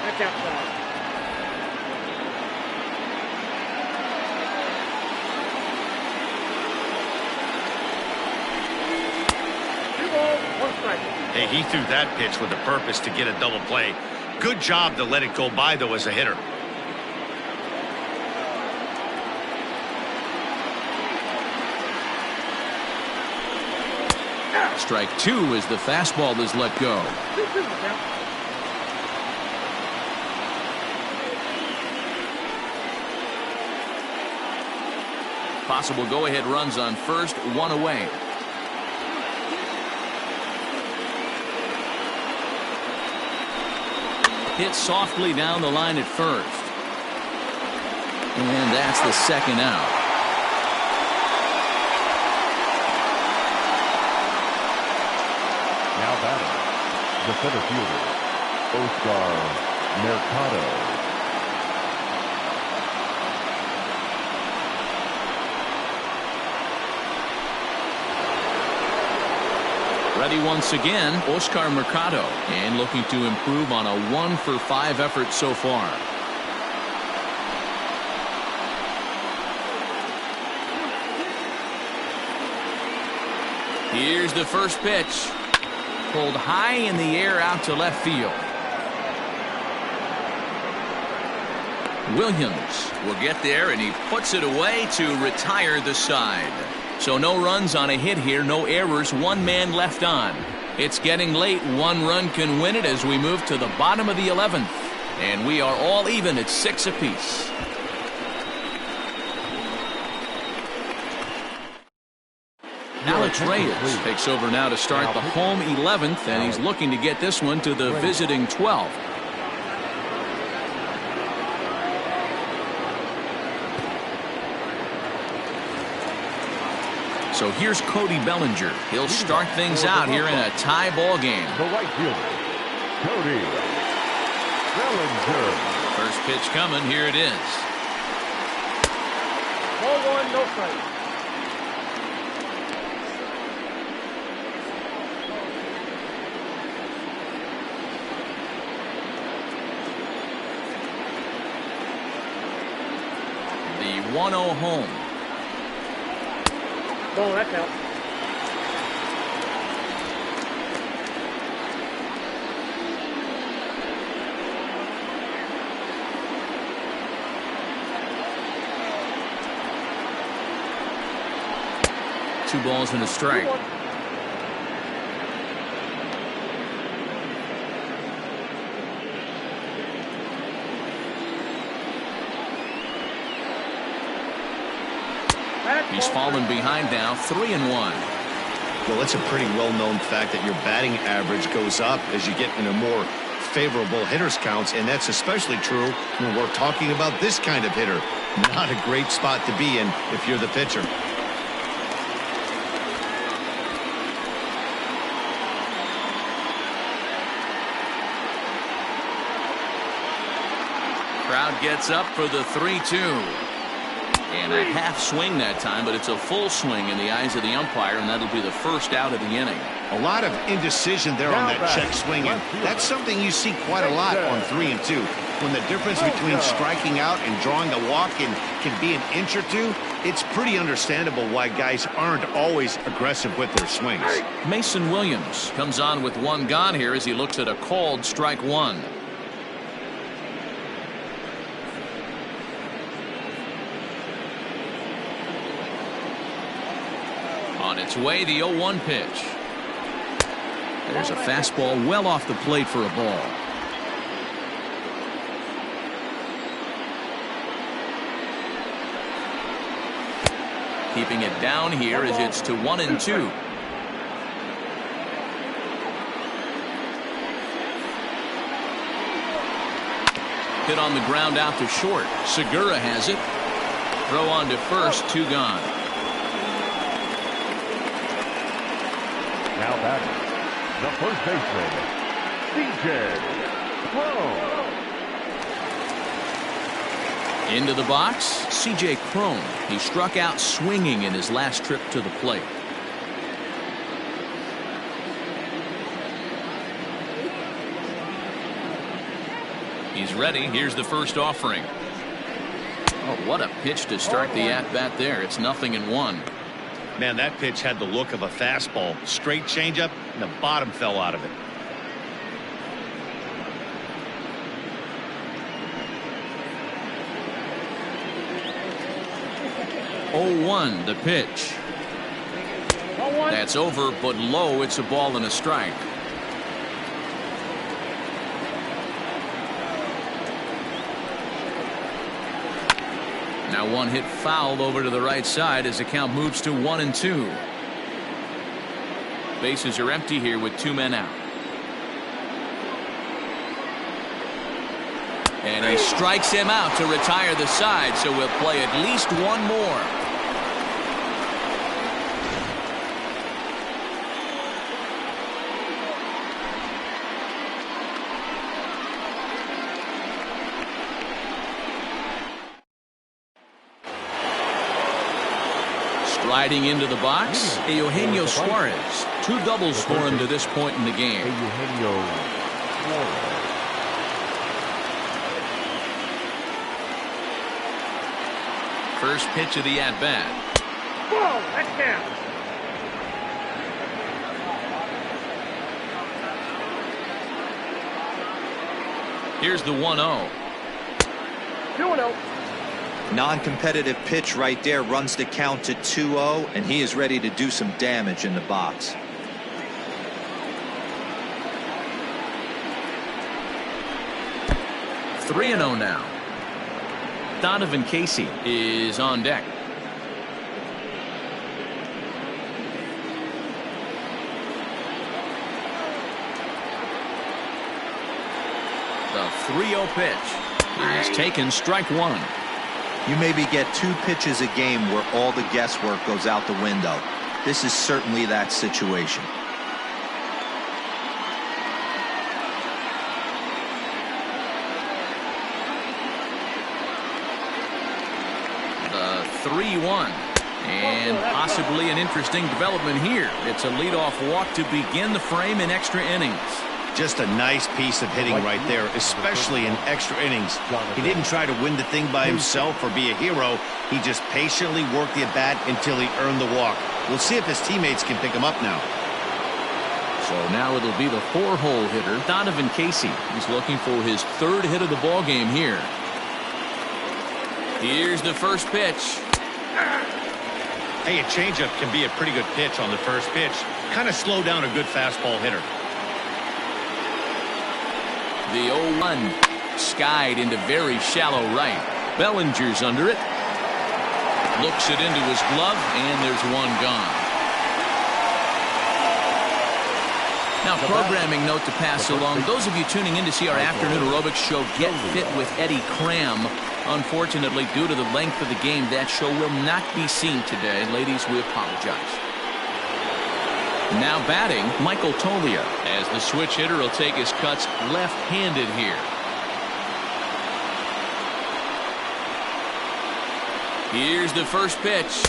That's outside. Hey, he threw that pitch with a purpose to get a double play. Good job to let it go by, though, as a hitter. Strike 2 as the fastball is let go. Possible go-ahead runs on first, 1 away. Hit softly down the line at first. And that's the 2nd out. Now batting, the center fielder, Oscar Mercado. Ready once again, Oscar Mercado, and looking to improve on a 1-for-5 effort so far. Here's the first pitch. Pulled high in the air out to left field. Williams will get there, and he puts it away to retire the side. So no runs on a hit here, no errors, 1 man left on. It's getting late. 1 run can win it as we move to the bottom of the 11th. And we are all even at 6 apiece. Alex Reyes takes over now to start the home 11th, and he's looking to get this one to the visiting 12th. So here's Cody Bellinger. He'll start things out here in a tie ball game. The right fielder, Cody Bellinger. First pitch coming. Here it is. Ball one, no strike. The 1-0 home. Ball, that counts. Two balls and a strike. He's fallen behind now, 3-1. Well, it's a pretty well-known fact that your batting average goes up as you get into more favorable hitters counts, and that's especially true when we're talking about this kind of hitter. Not a great spot to be in if you're the pitcher. Crowd gets up for the 3-2. And a half swing that time, but it's a full swing in the eyes of the umpire, and that'll be the first out of the inning. A lot of indecision there on that check swing, and that's something you see quite a lot on 3 and 2. When the difference between striking out and drawing a walk can be an inch or two, it's pretty understandable why guys aren't always aggressive with their swings. Mason Williams comes on with one gone here as he looks at a called strike one. On its way, the 0-1 pitch. There's a fastball well off the plate for a ball. Keeping it down here as it's to 1-2. Hit on the ground out to short. Segura has it. Throw on to first, 2 gone. Now batting, the first baseman, C.J. Cron. Into the box, C.J. Cron. He struck out swinging in his last trip to the plate. He's ready. Here's the first offering. Oh, what a pitch to start the at-bat there. It's 0-1. Man, that pitch had the look of a fastball. Straight changeup, and the bottom fell out of it. Oh, the pitch. That's over, but low. It's a ball and a strike. Now one hit foul over to the right side as the count moves to 1-2. Bases are empty here with 2 men out. And he strikes him out to retire the side, so we'll play at least one more. Riding into the box, Eugenio Suarez. 2 doubles for him to this point in the game. Eugenio Suarez. First pitch of the at-bat. Ball, that counts. Here's the 1-0. 2-0. Non-competitive pitch right there runs the count to 2-0, and he is ready to do some damage in the box. Three 3-0 now. Donovan Casey is on deck. The 3-0 pitch is taken, strike one. You maybe get 2 pitches a game where all the guesswork goes out the window. This is certainly that situation. 3-1. And possibly an interesting development here. It's a leadoff walk to begin the frame in extra innings. Just a nice piece of hitting right there, especially in extra innings. He didn't try to win the thing by himself or be a hero. He just patiently worked the at-bat until he earned the walk. We'll see if his teammates can pick him up now. So now it'll be the 4-hole hitter, Donovan Casey. He's looking for his 3rd hit of the ball game here. Here's the first pitch. Hey, a changeup can be a pretty good pitch on the first pitch. Kind of slow down a good fastball hitter. The 0-1 skied into very shallow right. Bellinger's under it. Looks it into his glove, and there's one gone. Now, programming note to pass along. Those of you tuning in to see our afternoon aerobics show, Get Fit with Eddie Cram. Unfortunately, due to the length of the game, that show will not be seen today. Ladies, we apologize. Now batting, Michael Tolia, as the switch hitter will take his cuts left-handed here. Here's the first pitch.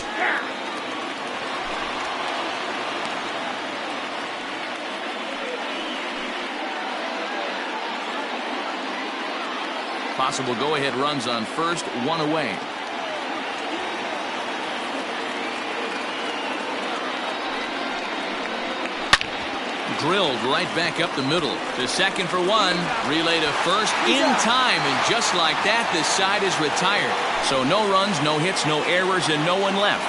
Possible go-ahead runs on first, 1 away. Drilled right back up the middle. To second for 1. Relay to first in time. And just like that, this side is retired. So no runs, no hits, no errors, and no one left.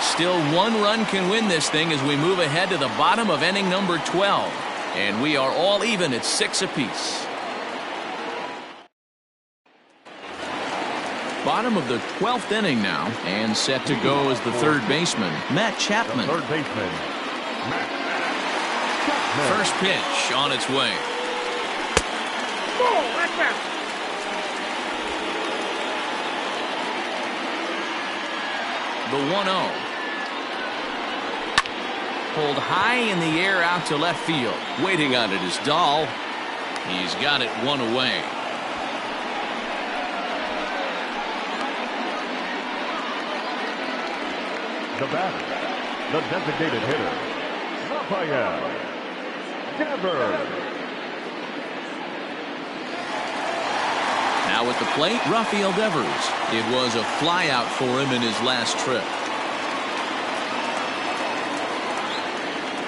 Still 1 run can win this thing as we move ahead to the bottom of inning number 12. And we are all even at 6 apiece. Bottom of the 12th inning now. And set to go as the 3rd baseman, Matt Chapman. Third baseman, Matt. First pitch on its way. Ball, that's out. The 1-0. Pulled high in the air out to left field. Waiting on it is Dahl. He's got it 1 away. The batter, the designated hitter, Rrpl. Now at the plate, Rafael Devers. It was a flyout for him in his last trip.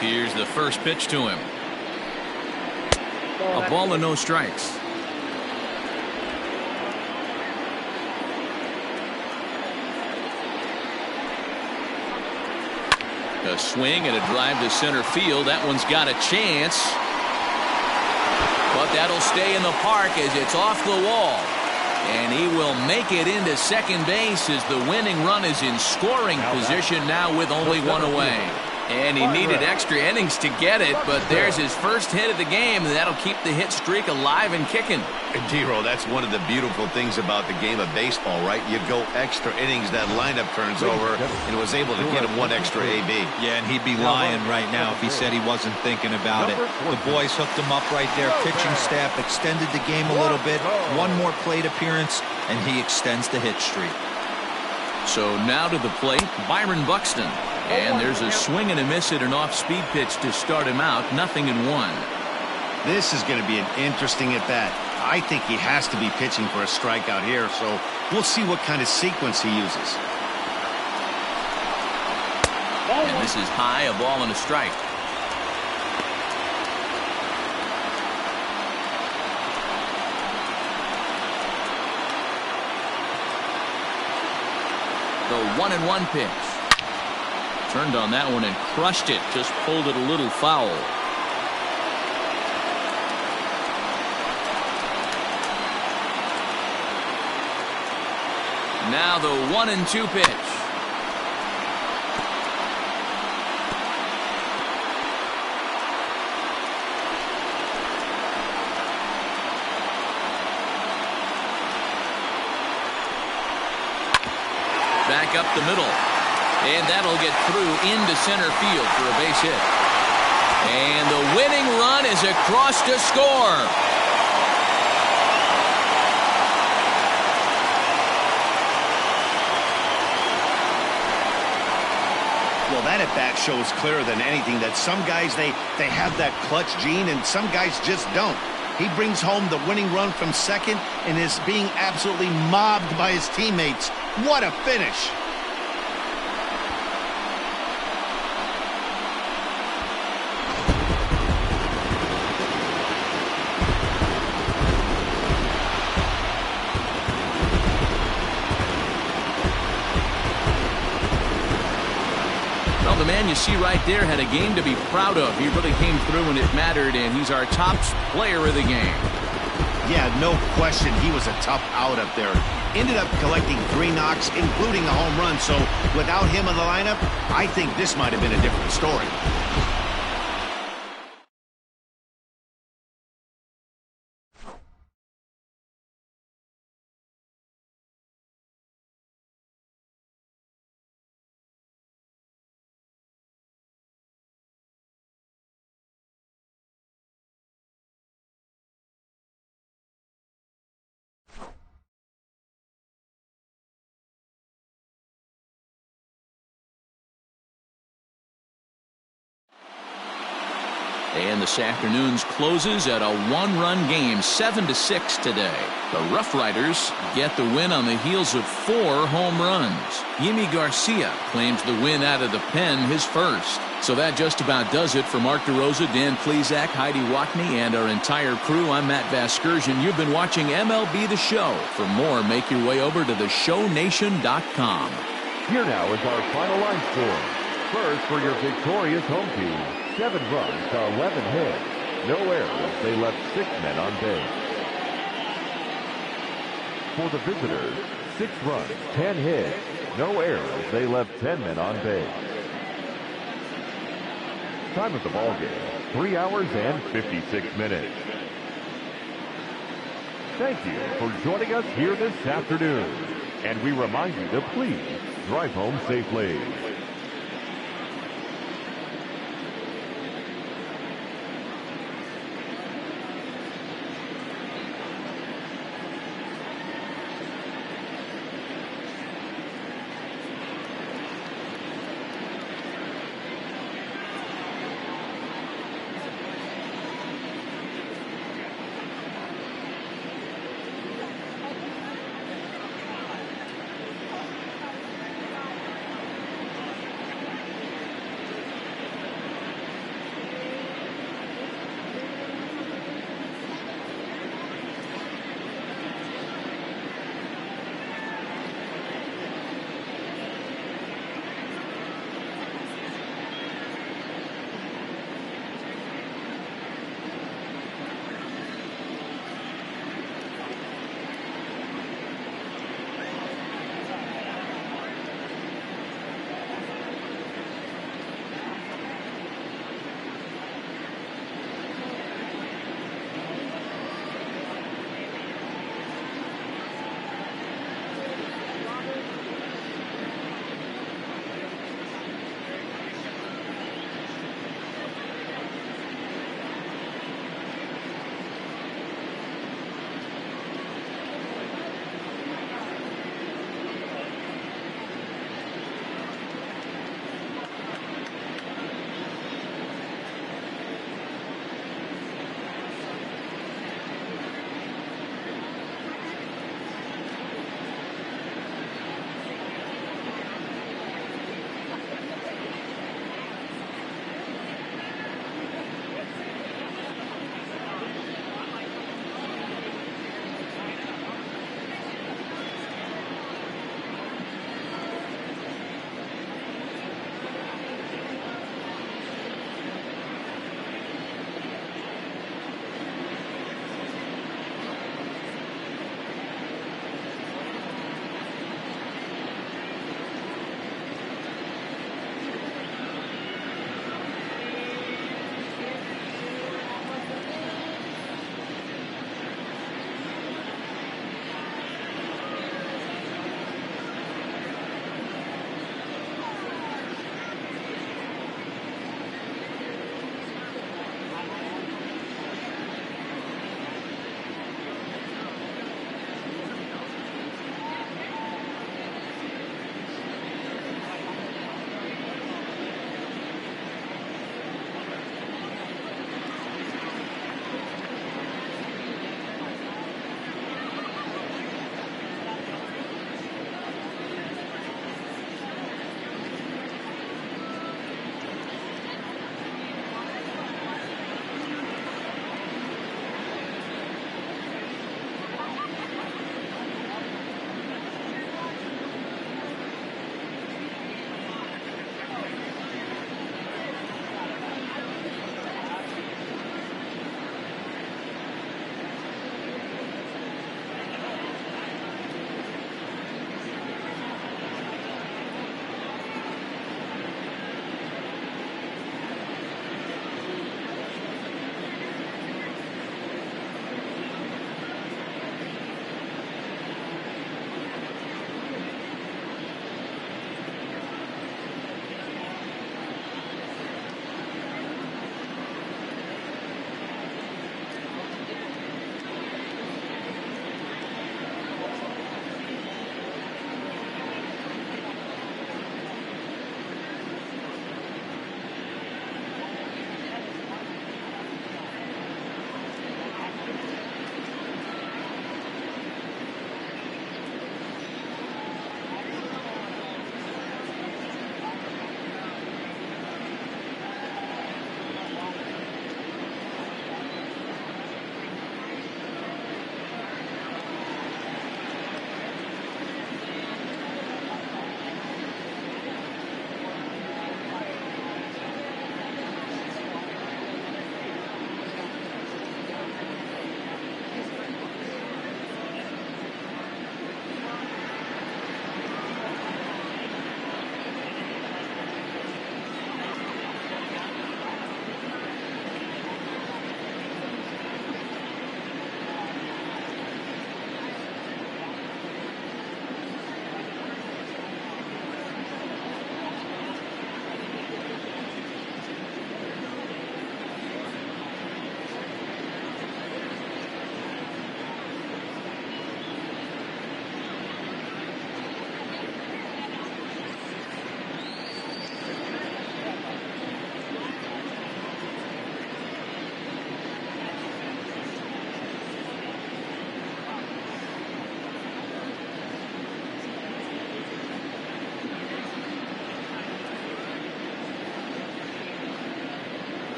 Here's the first pitch to him. A ball and no strikes. A swing and a drive to center field. That one's got a chance. But that'll stay in the park as it's off the wall. And he will make it into second base as the winning run is in scoring position now with only 1 away. And he needed extra innings to get it, but there's his first hit of the game. That'll keep the hit streak alive and kicking. D-Roll, that's one of the beautiful things about the game of baseball, right? You go extra innings, that lineup turns over, and was able to get him 1 extra AB. Yeah, and he'd be lying right now if he said he wasn't thinking about it. The boys hooked him up right there. Pitching staff extended the game a little bit. 1 more plate appearance, and he extends the hit streak. So now to the plate, Byron Buxton. And there's a swing and a miss at an off-speed pitch to start him out. 0-1. This is going to be an interesting at-bat. I think he has to be pitching for a strikeout here, so we'll see what kind of sequence he uses. And this is high, a ball and a strike. The 1-1 pitch. Turned on that one and crushed it. Just pulled it a little foul. Now the 1-2 pitch. Back up the middle. And that'll get through into center field for a base hit. And the winning run is across to score. Well, that at-bat shows clearer than anything that some guys, they have that clutch gene, and some guys just don't. He brings home the winning run from second and is being absolutely mobbed by his teammates. What a finish! Well, the man you see right there had a game to be proud of. He really came through when it mattered, and he's our top player of the game. Yeah, no question. He was a tough out up there. Ended up collecting 3 knocks, including a home run. So without him in the lineup, I think this might have been a different story. And this afternoon's closes at a 1-run game, 7-6 today. The Roughriders get the win on the heels of 4 home runs. Yimi Garcia claims the win out of the pen, his first. So that just about does it for Mark DeRosa, Dan Plesac, Heidi Watney, and our entire crew. I'm Matt Vasgersian. You've been watching MLB The Show. For more, make your way over to theshownation.com. Here now is our final line score. First, for your victorious home team, 7 runs to 11 hits. No errors. They left 6 men on base. For the visitors, 6 runs, 10 hits. No errors. They left 10 men on base. Time of the ball game, 3 hours and 56 minutes. Thank you for joining us here this afternoon. And we remind you to please drive home safely.